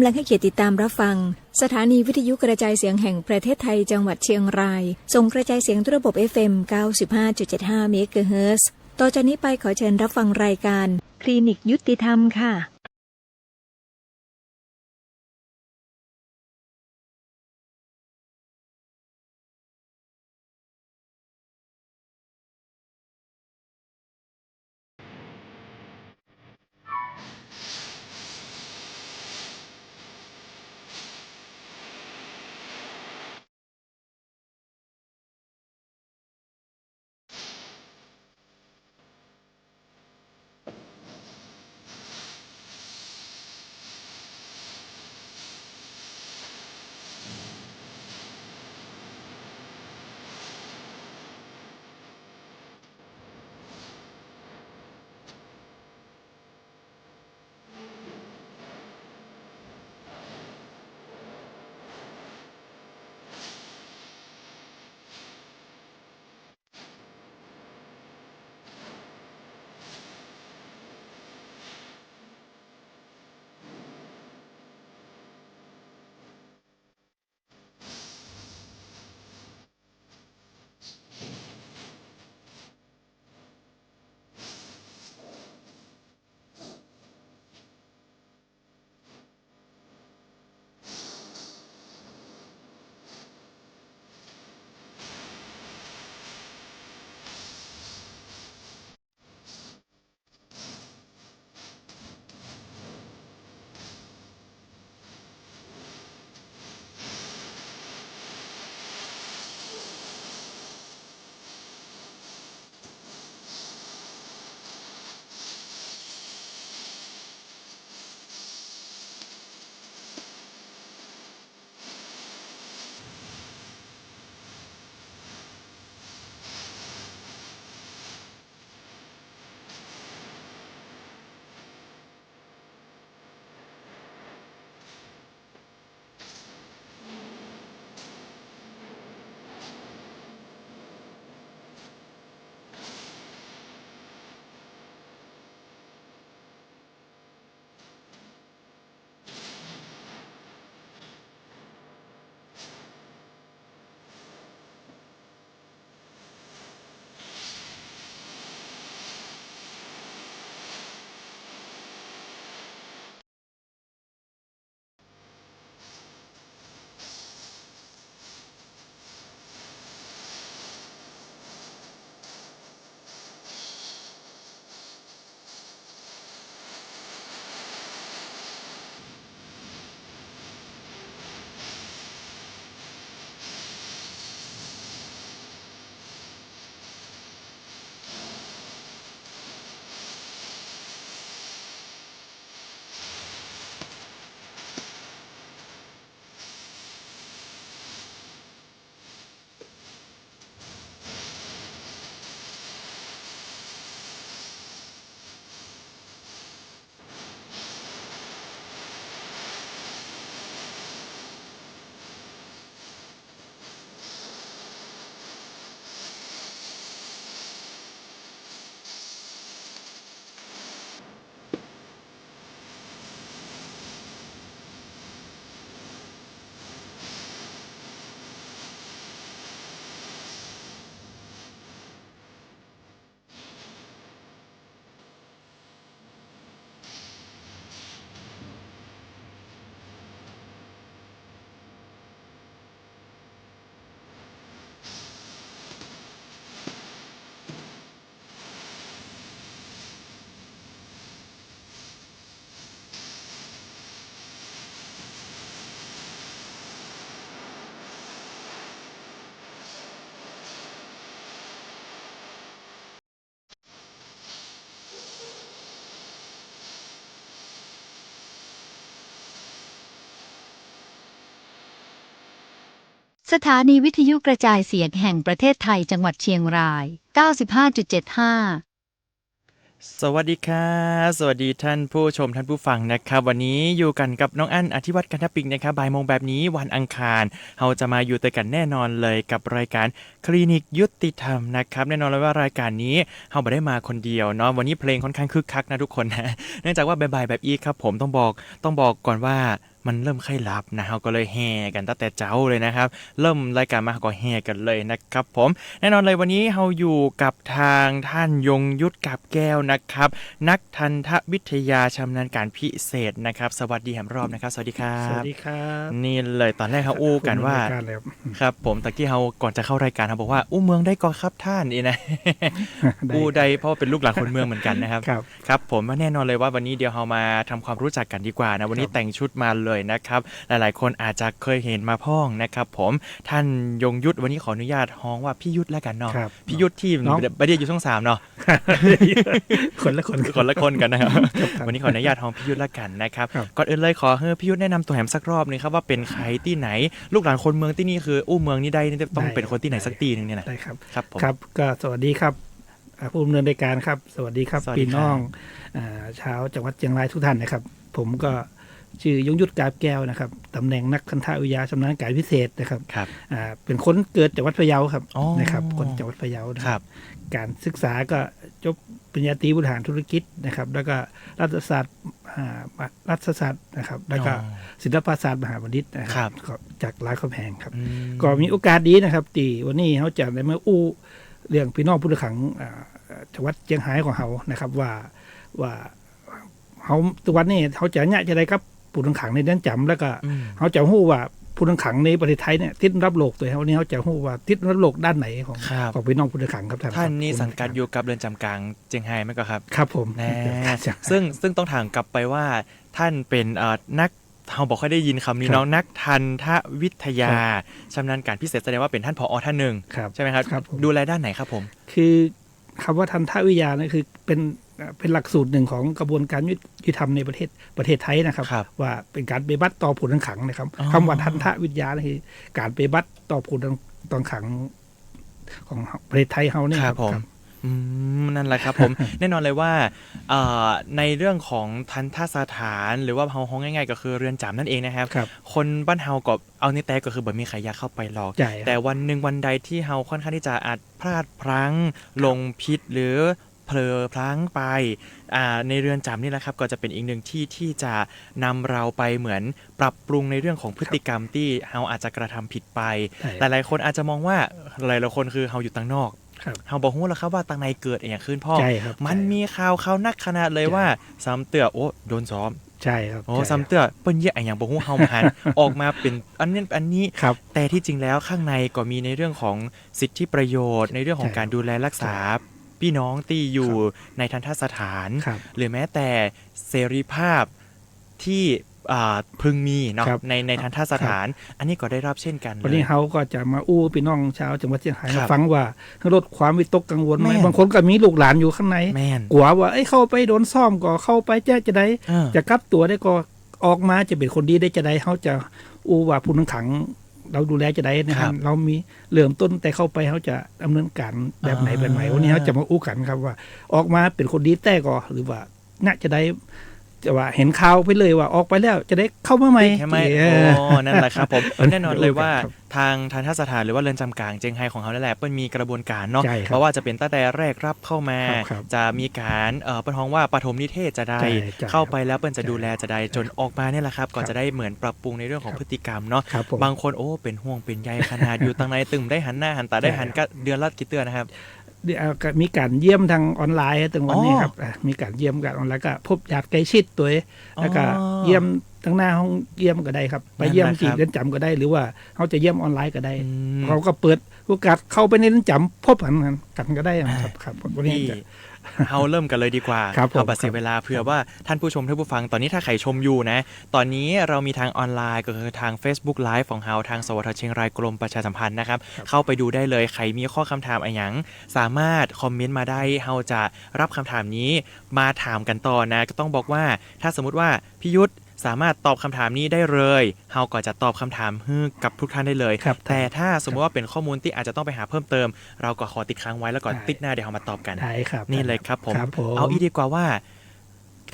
ำลังให้เกียรติติดตามรับฟังสถานีวิทยุกระจายเสียงแห่งประเทศไทยจังหวัดเชียงรายส่งกระจายเสียงด้วยระบบ FM 95.75 เมกะเฮิรตซ์ต่อจากนี้ไปขอเชิญรับฟังรายการคลินิกยุติธรรมค่ะสถานีวิทยุกระจายเสียงแห่งประเทศไทยจังหวัดเชียงราย 95.75 สวัสดีครับสวัสดีท่านผู้ชมท่านผู้ฟังนะครับวันนี้อยู่กันกับน้องอั้นอธิวัฒน์กันทปิงนะครับบ่ายโมงแบบนี้วันอังคารเราจะมาอยู่ด้วยกันแน่นอนเลยกับรายการคลินิกยุติธรรมนะครับแน่นอนเลยว่ารายการนี้เราไม่ได้มาคนเดียวเนาะวันนี้เพลงค่อนข้างคึกคักนะทุกคนนะเนื่องจากว่าบ่ายๆแบบอีครับผมต้องบอกก่อนว่า มันเริ่มค่อยลับนะเราก็เลยแห่กันตั้งแต่เจ้าเลยนะครับเริ่มรายการมาก็แห่กันเลยนะครับผมแน่นอนเลยวันนี้เราอยู่กับทางท่านยงยุทธกาบแก้วนะครับนักทันตวิทยาชำนาญการพิเศษนะครับสวัสดีแหมรอบนะครับสวัสดีครับ สวัสดีครับ นี่เลยตอนแรกเขาอู้กันว่าครับผมตะกี้เขาก่อนจะเข้ารายการเขาบอกว่าอู้เมืองได้ก่อนครับท่านนี่นะ อู้ได้เพราะว่าเป็นลูกหลานคนเมืองเหมือนกันนะครับครับผมแน่นอนเลยว่าวันนี้เดี๋ยวเรามาทำความรู้จักกันดีกว่านะวันนี้แต่งชุดมาเลยนะครับหลายๆคนอาจจะเคยเห็นมาพ้องนะครับผมท่านยงยุทธวันนี้ขออนุญาตฮ้องว่าพี่ยุทธแล้วกันเนาะพี่ยุทธที่ไม่ได้อยู่ช่อง3เนาะ คนละคนกันนะครับวันนี้ขออนุญาตฮ้องพี่ยุทธแล้วกันนะครับก่อนอื่นเลยขอให้พี่ยุทธแนะนำตัวแหมสักรอบนึงครับว่าเป็นใครที่ไหนลูกหลานคนเมืองที่นี่คืออู้เมืองนี่ได้ต้องเป็นคนที่ไหนสักตีนึงเนี่ยนะได้ครับครับผมครับก็สวัสดีครับผู้ดำเนินรายการครับสวัสดีครับพี่น้องชาวจังหวัดเชียงรายทุกท่านนะครับผมก็ชื่อยงยุทธกาบแก้วนะครับตำแหน่งนักทันตวิทยาชำนาญการพิเศษนะครับเป็นคนเกิดจังหวัดพะเยาครับนะครับคนจังหวัดพะเยานะครับการศึกษาก็จบปริญญาตรีบริหารธุรกิจนะครับแล้วก็รัฐศาสตร์นะครับแล้วก็ศิลปศาสตร์มหาวิทยาลัยนะครับจากรามคำแหงครับก็มีโอกาสดีนะครับที่วันนี้เขาจะได้มาอู้เรื่องพี่น้องผู้ต้องขังจังหวัดเชียงรายของเขานะครับว่าเขาตัววันนี้เขาจะเนี่ยจะได้ครับผู้ต้องขังในเรือนจำแล้วก็เขาจะรู้ว่าผู้ต้องขังในประเทศไทยเนี่ยติดรับโรคตัวเขาเนี่ยเขาจะรู้ว่าติดรับโรคด้านไหนของพี่น้องผู้ต้องขังครับท่านนี่สังกัดอยู่กับเรือนจำกลางเชียงรายไหมครับครับผมซึ่งต้องถามกลับไปว่าท่านเป็นนักเราบอกค่อยได้ยินคำนี้น้องนักทันตวิทยาชำนาญการพิเศษแสดงว่าเป็นท่านผอ.ท่านหนึ่งใช่ไหมครับดูแลด้านไหนครับผมคือคำว่าทันตวิทยานี่คือเป็นหลักสูตรหนึ่งของกระบวนการยุติธรรมในประเทศไทยนะครับว่าเป็นการปฏิบัติต่อผู้ต้องขังนะครับคำว่าทันตวิทยาคือการปฏิบัติต่อผู้ต้องขังของประเทศไทยเขาเนี่ยครับผมนั่นแหละครับผม แน่นอนเลยว่าในเรื่องของทันตสถานหรือว่าเฮาง่ายๆก็คือเรือนจำนั่นเองนะครับคนบ้านเฮาก็เอานี่แต่ก็คือบ่มีใครอยากเข้าไปหรอกแต่วันหนึ่งวันใดที่เฮาค่อนข้างที่จะอาจพลาดพลั้งลงผิดหรือเผลอพลั้งไปในเรือนจำนี่แหละครับก็จะเป็นอีกหนึ่งที่จะนำเราไปเหมือนปรับปรุงในเรื่องของพฤติกรรมที่เฮาอาจจะกระทำผิดไปหลายๆคนอาจจะมองว่าหลายๆคนคือเฮาอยู่ต่างนอกเฮาบอกฮู้แล้วครับว่าต่างในเกิดอย่างขึ้นพ่อมันมีข่าวนักขนาดเลยว่าซ้ำเตื้อโอ้โดนซ้อมใช่ครับโอ้ซ้ำเตื้อเปิ้นเหี้ยอย่างบ่ฮู้เฮาหันออกมาเป็นอันนี้แต่ที่จริงแล้วข้างในก็มีในเรื่องของสิทธิประโยชน์ในเรื่องของการดูแลรักษาพี่น้องที่อยู่ในทันตสถานหรือแม้แต่เสรีภาพที่พึงมีเนาะในทันตสถานอันนี้ก็ได้รับเช่นกันวันนี้เขาก็จะมาอู้พี่น้องชาวจังหวัดเชียงรายฟังว่าลดความวิตกกังวลไหมบางคนก็มีลูกหลานอยู่ข้างในกลัวว่าเข้าไปโดนซ่อมก็เข้าไปจะได้จะกลับตัวได้ก็ออกมาจะเป็นคนดีได้จะได้เขาจะอู้ว่าผู้ต้องขังเราดูแลจะได้นะครับเรามีเริ่มต้นแต่เข้าไปเขาจะดำเนินการแบบไหนวันนี้เขาจะมาอู้กันครับว่าออกมาเป็นคนดีแต่ก็หรือว่าน่าจะได้จะว่าเห็นข่าวไปเลยว่าออกไปแล้วจะได้เข้ามาใหม่นั่นแหละครับผมแน่นอนเลยว่าทางทันตสถานหรือว่าเรือนจำกลางเชียงรายของเขานั่นแหละเปิ้ลมีกระบวนการเนาะเพราะว่าจะเป็นตั้งแต่แรกรับเข้ามาจะมีการเปิ้ลฮ้องว่าปฐมนิเทศจะได้เข้าไปแล้วเปิ้ลจะดูแลจะได้จนออกมาเนี่ยแหละครับก็จะได้เหมือนปรับปรุงในเรื่องของพฤติกรรมเนาะบางคนโอ้เป็นห่วงเป็นใยขนาดอยู่ตั้งในตึมได้หันหน้าหันตาได้หันก็เดือนละกี่เตือนนะครับมีการเยี่ยมทางออนไลน์ถึงวันนี้ครับมีการเยี่ยมกันออนไลน์ก็พบญาติใกล้ชิดตัวแล้วก็เยี่ยมทั้งหน้าห้องเยี่ยมก็ได้ครับไปเยี่ยมที่เรือนจำก็ได้หรือว่าเขาจะเยี่ยมออนไลน์ก็ได้เราก็เปิดโอกาสเข้าไปในเรือนจำพบกันก็ได้ครับวันนี้เราเริ่มกันเลยดีกว่าเอาบัดเสียเวลาเผื่อว่าท่านผู้ชมท่านผู้ฟังตอนนี้ถ้าใครชมอยู่นะตอนนี้เรามีทางออนไลน์ก็คือทาง Facebook Live ของเราทางสวทเชียงรายกรมประชาสัมพันธ์นะครับเข้าไปดูได้เลยใครมีข้อคำถามอะไรอย่างสามารถคอมเมนต์มาได้เราจะรับคำถามนี้มาถามกันต่อนะก็ต้องบอกว่าถ้าสมมุติว่าพี่ยุทธสามารถตอบคำถามนี้ได้เลยเฮาก็จะตอบคำถามให้กับทุกท่านได้เลยแต่ถ้าสมมติว่าเป็นข้อมูลที่อาจจะต้องไปหาเพิ่มเติมเราก็ขอติดค้างไว้แล้วก่อนติดหน้าเดี๋ยวเรามาตอบกันนี่เลยครับผมเอาอีกดีกว่าว่า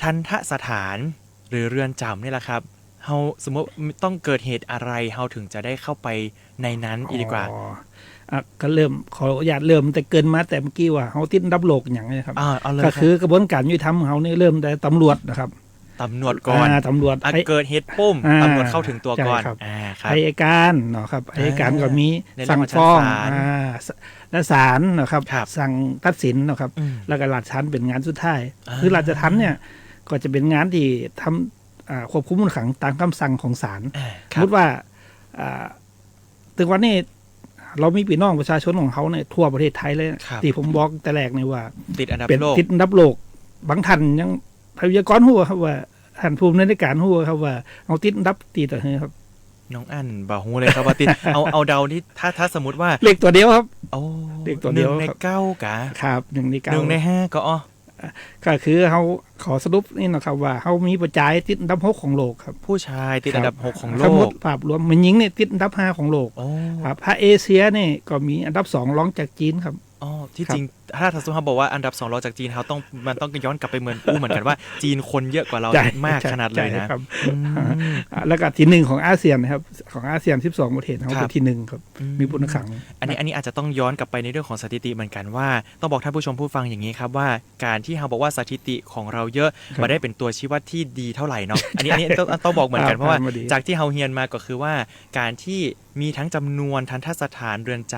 ทันตสถานหรือเรือนจำนี่แหละครับเฮาสมมติต้องเกิดเหตุอะไรเฮาถึงจะได้เข้าไปในนั้นอีกดีกว่าก็เริ่มขออนุญาตเริ่มแต่เกินมาแต่เมื่อกี้ว่าเฮาติดรับโรคอย่างนี้ครับก็คือกระบวนการยุติธรรมของเฮานี่เริ่มแต่ตำรวจนะครับ ตำรวจก่อน ตำรวจเกิดเหตุปุ้มตำรวจเข้าถึงตัวก่อน ครับ ครับ อัยการเนาะครับอัยการก็มี ในเรื่ สั่ อง ง ของชั้น ฟ้อง ศาล และศาลนะครับ ครับ สั่งตัดสินนะครับ อืม แล้วก็ราชทัณฑ์เป็นงานสุดท้าย อ่า คือราชทัณฑ์เนี่ยก็จะเป็นงานที่ทำควบคุมผู้ต้องขังตามคำสั่งของศาล ค สม รับ มติว่าถึงวันนี้เรามีพี่น้องประชาชนของเขาเนี่ยทั่วประเทศไทยเลย ครับ ที่ผมบอกแต่แรกเนี่ยว่า ติดอันดับ เป็น โลก ติดอันดับโลกบางท่านยังพยากรณ์หัวครับว่าท่านภูมิในการหัวครับว่าเอาติดอันดับตีต่อเฮือครับ น้องอันบ่ฮู้เลยครับว่าติด เอาเดาที่ถ้าสมมติว่า เลขตัวเดียวครับ โอ้ เด็กตัวเดียว 1 ใน ครับ 9กะ ครับ1 ใน 1 ใน 9 5ก็อ๋อ ก็คือเขาขอสรุปนี่นะครับว่าเขามีปัจจัยติดอันดับ6ของโลกครับ ผู้ชายติดอันดับ6ของโล สมม ก ติภาพรวมมันหญิงเนี่ยติดอันดับ5ของโลก โอ้ ครับพระเอเชียเนี่ยก็มีอันดับ2รองจากจีนครับ อ๋อที่ ครับ จริงถ้าสมมติเขาบอกว่าอันดับ2รองจากจีนเขาต้องมันต้องย้อนกลับไปเหมือนเหมือนกันว่า จีนคนเยอะกว่าเรา ใช่ มาก ใช่ ขนาดเลยนะ ใช่ครับ อืม แล้วก็ที่หนึ่งของอาเซียนนะครับของอาเซียน12ประเทศเขา ครั เป็ บ นที่หนึ่งครับมีผู้ต้องขัง อันนี้อาจจะต้องย้อนกลับไปในเรื่องของสถิติเหมือนกันว่าต้องบอกท่านผู้ชมผู้ฟังอย่างนี้ครับว่าการที่เราบอกว่าสถิติของเราเยอะ ครับ ไม่ได้เป็นตัวชี้วัดที่ดีเท่าไหร่เนาะอันนี้ต้องบอกเหมือนกันเพราะว่า อ่าดี จากที่เราเฮียนมาก็คือว่าการที่มีทั้งจำนวนทันทสถานเรือนจ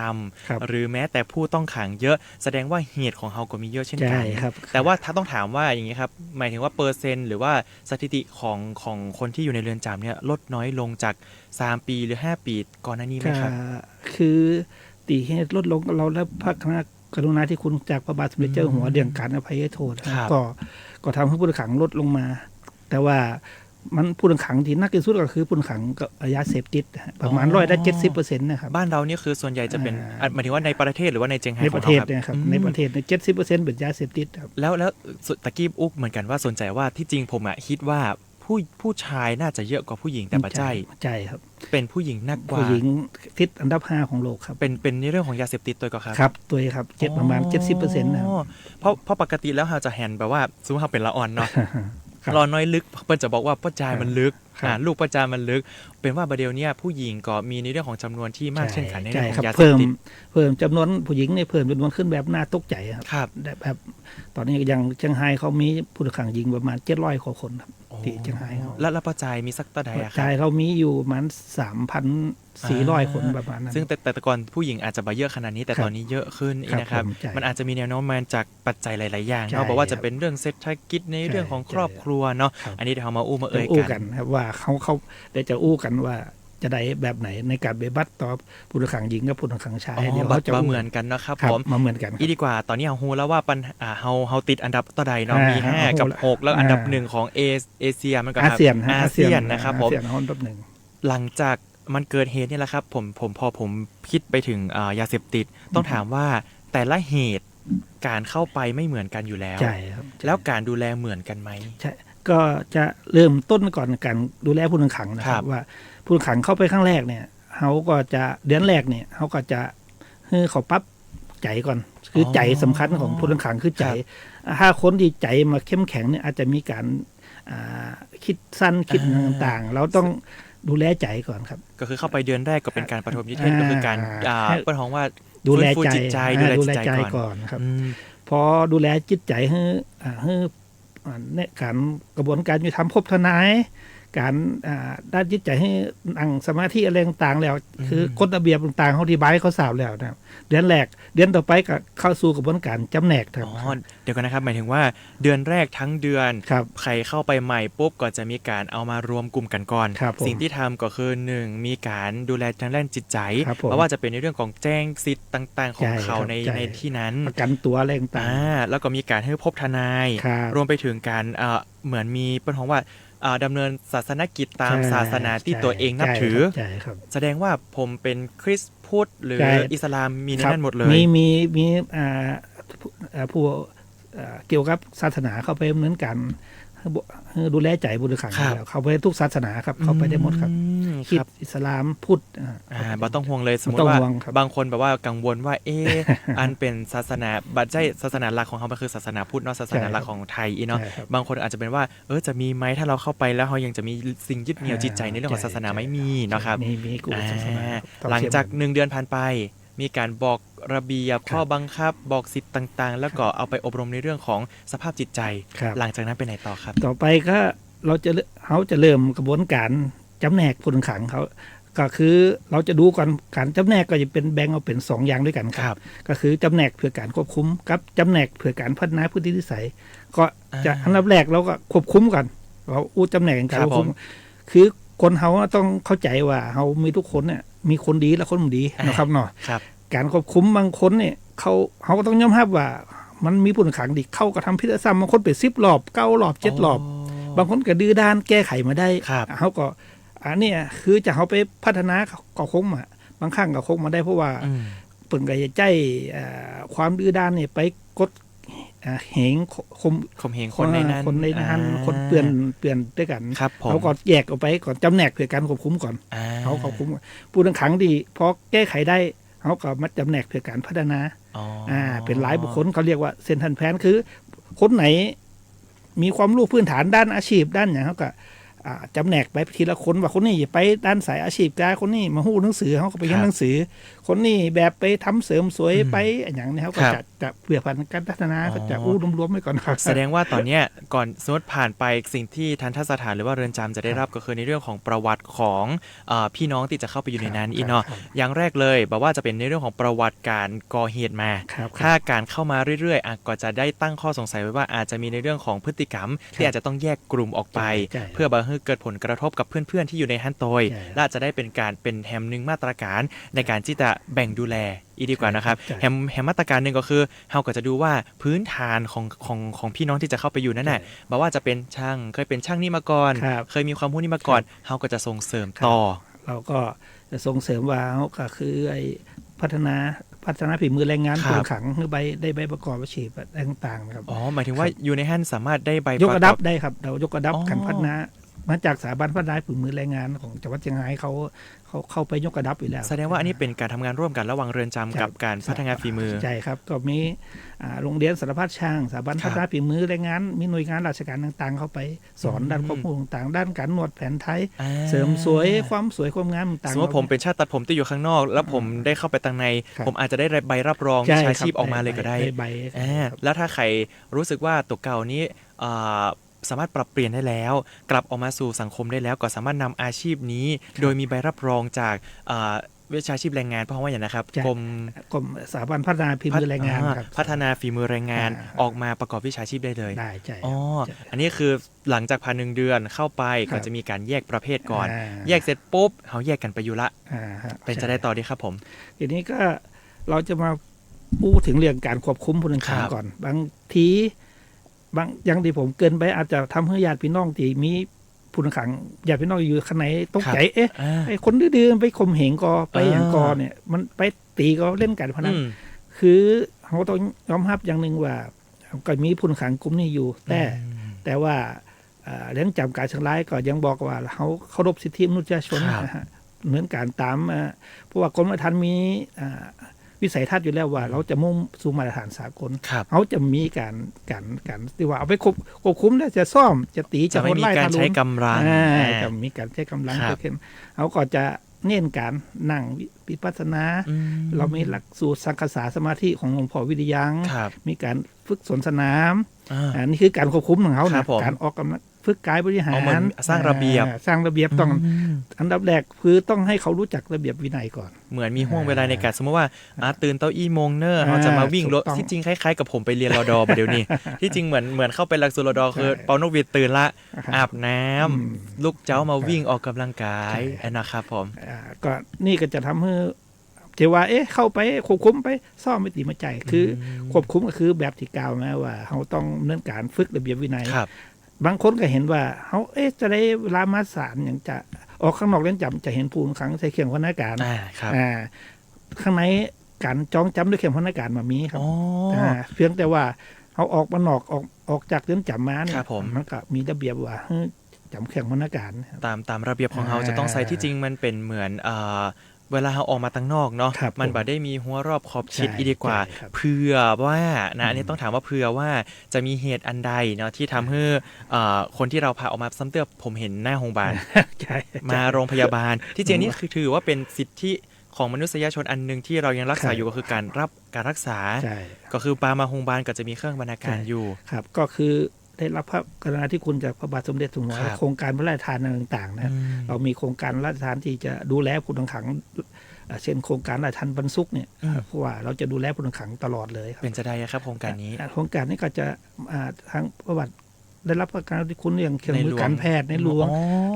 ครับ ำหรือแม้แต่ผู้ต้องขังเยอะแสดงว่าเหตุของเราก็มีเยอะเช่นกั ใช่ น ครับ แต่ว่าถ้าต้องถามว่าอย่างนี้ครับหมายถึงว่าเปอร์เซ็นต์หรือว่าสถิติของคนที่อยู่ในเรือนจำเนี่ยลดน้อยลงจาก3 ปีหรือ5 ปีก่อนหน้านี้ไหม ก็ ครับ คือตีให้ลดลงเราและพระคณะกรุณาธิคุณจากพระบาทสมเด็จเจ้าอยู่หัวเรื่องการอภัยโทษนะครับ ก็ทำให้ผู้ต้องขังลดลงมา แต่ว่ามันผู้ต้องขังที่นักที่สุดก็คือผู้ต้องขังกับยาเสพติดนะฮะประมาณ70%นะครับ บ้านเราเนี่ยคือส่วนใหญ่จะเป็น อ่า หมายถึงว่าในประเทศหรือว่าในเจียงไฮ้ ใน ข ป อง ระ เรา เทศ ครับ เนี่ยครับ อืม ในประเทศเนี่ย70%เป็นยาเสพติดครับ แล้วตะกี้อุ๊กเหมือนกันว่าสนใจว่าที่จริงผมคิดว่าผู้ชายน่าจะเยอะกว่าผู้หญิงแต่ปัจจัย ใช่ครับ เป็นผู้หญิงนักกว่า ผู้หญิงติดอันดับ5ของโลกครับ เป็นในเรื่องของยาเสพติดตัวก็ครับ ครับตัวครับประมาณ 70%นะครับ อ๋อเพราะปกติแล้วเราจะเห็นแบบว่าสมมติเราเป็นละอ่อนเนาะ ครับ รอน้อยลึกเปิ้นจะบอกว่าป้าจายมันลึก ครับ ลูกป้าจายมันลึก เป็นว่าประเดี๋ยวเนี้ผู้หญิงก็มีในเรื่องของจำนวนที่มากเช่นกันในเรื่องของยาเสพ เพิ่ม ติด เพิ่มจำนวนผู้หญิงเนี่ยเพิ่มจำนวนขึ้นแบบน่าตกใจครับ ครับ แบบตอนนี้ยังเชียงไฮ้เขามีผู้ต้องขังหญิงประมาณ700กว่าคนครับที่เชียงไฮ้เขา แล้วป้าจายมีสักตะใดอะครั จ่า บ ยเรามีอยู่ประมาณ3,400 คนประมาณนั้น ซึ่งแต่ก่อนผู้หญิงอาจจะบ่เยอะขนาดนี้แต่ ครับ ตอนนี้เยอะขึ้นอีกนะครับ ผมใช่ มันอาจจะมีแนวโน้มมาจากปัจจัยหลาย ๆ อย่าง ใช่ เนาะบอกว่าจะเป็นเรื่องเศรษฐกิจในเรื่องของครอบครัวเนาะ ครับ อันนี้เดี๋ยวเรามาอู้มาเอ่ย อู้ กั กัน นครับว่าเขาได้จะอู้กันว่าจะได้แบบไหนในการเบบัตต่อผู้ต้องขังหญิงกับผู้ต้องขังชาย อ๋อ เดี๋ยว บั เขาจะ ด อู้ เหมือนกันนะครับ ครับ ผม มาเหมือนกัน อีดีกว่าตอนนี้เราฮู้แล้วว่าปัญเฮาติดอันดับต่อใดเนาะ อ่า มี เอา 5 กับ ฮู้ 6 แล้วอันดับ อ่า 1 ของเอเชียมันก็ค อา รับ เซียน อาเซียนนะครับผม อาเซียนอันดับหนึ่ง หลังจากมันเกิดเหตุเนี่ยแหละครับผมคิดไปถึงยาเสพติดต้องถามว่าแต่ละเหตุการเข้าไปไม่เหมือนกันอยู่แล้ว ใช่ครับ แล้วการดูแลเหมือนกันไหม ใช่ก็จะเริ่มต้นก่อนการดูแลผู้ต้องขังนะค ครั รับบ ว่าผู้ต้องขังเข้าไปครั้งแรกเนี่ยเขาก็จะเดือนแรกเนี่ยเขาก็จะให้เขาปรับใจก่อน คือใจสำคัญของผู้ต้องขังคือใจ ถ้าคนที่ใจมาเข้มแข็งเนี่ยอาจจะมีการคิดสั้นคิดต่างๆ เราต้องดูแลใจก่อนครับ ก็คือเข้าไปเดือนแรกก็เป็นการปฐมนิเทศก็คือการเปิ้ลของว่า ดูแล ฟื้นฟู ใจ จิตใจดูแลจิตใจ ก่ ก่ อ อน นครับ อืม พอดูแลจิตใจให้ในการกระบวนการยุติธรรมพบทนาย การด้านจิตใจให้นั่งสมาธิอะไรต่างๆแล้ว คือกฎระเบียบต่างๆเขาอธิบายให้เขาทราบแล้วนะครับเดือนแรกเดือนต่อไปก็เข้าสู่กระบวนการจำแนกครับ อ๋อเดี๋ยวกันนะครับหมายถึงว่าเดือนแรกทั้งเดือน ครับ ใครเข้าไปใหม่ปุ๊บก็จะมีการเอามารวมกลุ่มกันก่อน ครับผม สิ่งที่ทำก็คือ1มีการดูแลทางด้านจิตใจ ครับผม เพราะว่าจะเป็นในเรื่องของแจ้งสิทธิ์ต่างๆ ของ ใช่ เขา ครับ ใน ใช่ ในที่นั้น ประกันตัวอะไรต่าง แล้วก็มีการให้พบทนาย ครับ รวมไปถึงการเหมือนมีเป็นของว่าดำเนินศาสนกิจตาม ใช่ ศาสนาที่ ใช่ ตัวเองนับถือ ใช่ครับ แสดงว่าผมเป็นคริสต์พุทธหรือ ใช่ อิสลามมีใน ครับ นั้นหมดเลย มีผู้เกี่ยวกับศาสนาเข้าไปเหมือนกันดูแลใจผู้ต้องขัง ครับ แล้วเข้าไปทุกศาสนาครับเข้าไปได้หมดครับ คริดอิสลามพุทธ บ่ต้องห่วงเลยสมม บ่ต้ ติ อง ว่า ห่วงครับ บางคนแบบว่ากังวลว่า อันเป็นศาสนาบัตรใจศาสนาหลักของเขามันคือศาสนาพุทธเนาะศาสนาหลักของไทยเนาะ ใช่ครับ บางคนอาจจะเป็นว่าจะมีไหมถ้าเราเข้าไปแล้วเขายังจะมีสิ่งยึดเหนี่ยวจิตใจในเรื่องของศาสนาไม่มีเนาะครับ มีกูศาสนาครับ หลังจาก1เดือนผ่านไปมีการบอกระเบียบข้อบังคับบอกสิทธิ์ต่างๆ แล้วก็เอาไปอบรมในเรื่องของสภาพจิตใจ ครับ หลังจากนั้นไปไหนต่อครับ ต่อไปก็ เขาจะเริ่มกระบวนการจำแนกผู้ต้องขังเขาก็คือเราจะดูก่อนการจำแนกก็จะเป็นแบ่งเอาเป็น2อย่างด้วยกันครับก็คือจำแนกเพื่อการควบคุมกับจำแนกเพื่อการพัฒนาพฤตินิสัยก็จะอันดับแรกเราก็ควบคุมก่อนเราจำแนกการควบคุมคือคนเขาต้องเข้าใจว่าเขามีทุกคนเนี่ยมีคนดีและคนไม่ดีนะครับเนาะการควบคุมบางคนเนี่ยเขาก็ต้องยอมรับว่ามันมีผู้ต้องขังดีเข้ากระทำผิดซ้ำบางคนเป็น10 รอบ9 รอบ7 รอบบางคนก็ดื้อด้านแก้ไขมาได้เขาก็อันนี้คือจะเขาไปพัฒนาก็คงมาบางครั้งก็คงมาได้เพราะว่าเปิ่นก็จะใจความดื้อด้านเนี่ยไปกดเหงข่มเหงคนในนั้นคนเปลี่ยนด้วยกันเขาก็แยกออกไปก่อนจำแนกเพื่อการควบคุมก่อนเขาควบคุมผู้ต้องขังดีพอแก้ไขได้เขาก็มาจำแนกเพื่อการพัฒนาเป็นหลายบุคคลเขาเรียกว่าเซนทันแพนคือคนไหนมีความรู้พื้นฐานด้านอาชีพด้านอย่างเขาก็จำแนกไปทีละคนว่าคนนี้ไปด้านสายอาชีพกาคนนี้มาหู้หนังสือเขาก็ไปเรียนหนังสือคนนี้แบบไปทำเสริมสวยไปอย่างนี้เขาก็จะเปลี่ยนผ่านการพัฒนาก็จะรวมๆไว้ก่อนครับแสดงว่าตอนนี้ก่อนสมมติผ่านไปสิ่งที่ทันตสถานหรือว่าเรือนจำจะได้รับก็คือในเรื่องของประวัติของพี่น้องที่จะเข้าไปอยู่ในนั้นอีกเนาะอย่างแรกเลยบอกว่าจะเป็นในเรื่องของประวัติการก่อเหตุมาถ้าการเข้ามาเรื่อยๆก็จะได้ตั้งข้อสงสัยไว้ว่าอาจจะมีในเรื่องของพฤติกรรมที่อาจจะต้องแยกกลุ่มออกไปเพื่อบางทีเกิดผลกระทบกับเพื่อนๆที่อยู่ในฮั่นโตยและจะได้เป็นการเป็นแฮมหนึ่งมาตรการในการที่จะแบ่งดูแลอีกดีกว่านะครับแฮมมาตรการหนึ่งก็คือเราก็จะดูว่าพื้นฐานของพี่น้องที่จะเข้าไปอยู่นั่นน่ะบอกว่าจะเป็นช่างเคยเป็นช่างนี่มาก่อนเคยมีความรู้นี่มาก่อนเราก็จะส่งเสริมต่อเราก็จะส่งเสริมว่าก็คือไอ้พัฒนาฝีมือแรงงานคนขังหรือได้ใบประกอบอาชีพต่างๆนะครับหมายถึงว่าอยู่ในฮั่นสามารถได้ใบยกระดับได้ครับเรายกระดับการพัฒนามาจากสถาบันพัฒนาฝีมือแรงงานของจังหวัดเชียงรายเขาเข้าไปยกระดับอยู่แล้วแสดงว่าอันนี้เป็นการทำงานร่วมกันระหว่างเรือนจำกับการพัฒนาฝีมือใช่ครับก็มีโรงเรียนสารพัดช่างสถาบันพัฒนาฝีมือแรงงานมีหน่วยงานราชการต่างๆเข้าไปสอนด้านความรู้ต่างๆด้านการนวดแผนไทยเสริมสวยความสวยความงามต่างๆสมมติผมเป็นช่างตัดผมที่อยู่ข้างนอกแล้วผมได้เข้าไปทางในผมอาจจะได้ใบรับรองวิชาชีพออกมาเลยก็ได้แล้วถ้าใครรู้สึกว่าตัวเก่านี้สามารถปรับเปลี่ยนได้แล้วกลับออกมาสู่สังคมได้แล้วก็สามารถนำอาชีพนี้โดยมีใบรับรองจากวิชาชีพแรงงานเพราะว่าอย่างนะครับกรมสถาบันพัฒนาฝีมือแรงงานพัฒนาฝีมือแรงงานออกมาประกอบวิชาชีพได้เลยได้ใช่อันนี้คือหลังจากผ่าน1 เดือนเข้าไปก็จะมีการแยกประเภทก่อนแยกเสร็จปุ๊บเขาแยกกันไปอยู่ละเป็นจะได้ต่อดีครับผมทีนี้ก็เราจะมาพูดถึงเรื่องการควบคุมผู้ต้องขังก่อนบางทีบางอย่างที่ผมเกินไปอาจจะทำให้ญาติพี่น้องที่มีผู้ต้องขังญาติพี่น้องอยู่ข้างในตกใจไอ้คนดื้อๆไปข่มเหงก็ไปอย่างกอเนี่ยมันไปตีก็เล่นการพนันคือเขาต้องยอมรับอย่างนึงว่าก็มีผู้ต้องขังกลุ่มนี้อยู่แต่ว่าเรื่องจำการเชียงรายก็ยังบอกว่าเขาเคารพสิทธิมนุษยชนนะฮะเหมือนการตามเพราะว่ากรมธรรม์มีวิสัยทัศน์อยู่แล้วว่าเราจะมุ่งสู่มาตรฐานสากลเขาจะมีการที่ว่าเอาไปควบคุมได้จะซ่อมจะตีจะไม่มีการใช้กำลังจะมีการใช้กำลังเข้มเขาก็จะเน้นการนั่งวิปัสสนาเรามีหลักสูตรสังคสาสมาธิของหลวงพ่อวิริยังมีการฝึกสวนสนามนี่คือการควบคุมของเขานะการออกกำลังฝึกกายบริหารสร้างระเบียบต้องอันดับแรกคือต้องให้เขารู้จักระเบียบวินัยก่อนเหมือนมีห่วงเวลาในการสมมติว่าตื่นเต้าอี้โมงเนอร์เขาจะมาวิ่งรถที่จริงคล้ายๆกับผมไปเรียนรดเดี๋ยวนี้ที่จริงเหมือนเข้าไปหลักสูตรรดคือเป่านกหวีดตื่นละอาบน้ำลูกเจ้ามาวิ่งออกกำลังกายนะครับผมก็นี่ก็จะทำให้เทว่าเข้าไปควบคุมไปซ่อมไม่ตีมาใจคือควบคุมก็คือแบบที่กล่าวมาว่าเขาต้องดำเนินการฝึกระเบียบวินัยบางคนก็เห็นว่าเขาจะได้เวลามาศาลอย่างจะออกข้างนอกเรือนจำจะเห็นผู้ต้องขังใส่เครื่องพัฒนาการข้างในการจองจำด้วยเครื่องพัฒนาการมามีครับเพียงแต่ว่าเขาออกมานอกออกจากเรือนจำมาเนี่ยมันก็มีระเบียบว่าจำเครื่องพัฒนาการตามระเบียบของเขาจะต้องใส่ที่จริงมันเป็นเหมือนเวลาเราออกมาตั้งนอกเนาะมันบ่ได้มีหัวรอบขอบชิดอีกดีกว่าเพื่อว่านะอันนี้ต้องถามว่าเพื่อว่าจะมีเหตุอันใดเนาะที่ทำให้คนที่เราพาออกมาซ้ำเติมผมเห็นหน้าโรงพยาบาลมาโรงพยาบาลที่จริงนี่คือถือว่าเป็นสิทธิของมนุษยชนอันนึงที่เรายังรักษาอยู่ก็คือการรับการรักษาก็คือปามาโรงพยาบาลก็จะมีเครื่องบรรณาการอยู่ครับก็คือ ได้รับพระกรุณาธิคุณจากพระบาทสมเด็จพระเจ้าอยู่หัวโครงการพระราชทานต่างๆนะเรามีโครงการพระราชทานที่จะดูแลผู้ต้องขังเช่นโครงการราชทานบรรสุกเนี่ยเพราะว่าเราจะดูแลผู้ต้องขังตลอดเลยครับเป็นจะได้ครับโครงการนี้โครงการนี้ก็จะทางพระบาทได้รับพระกรุณาธิคุณเรื่องเครื่องมือการแพทย์ในหลวง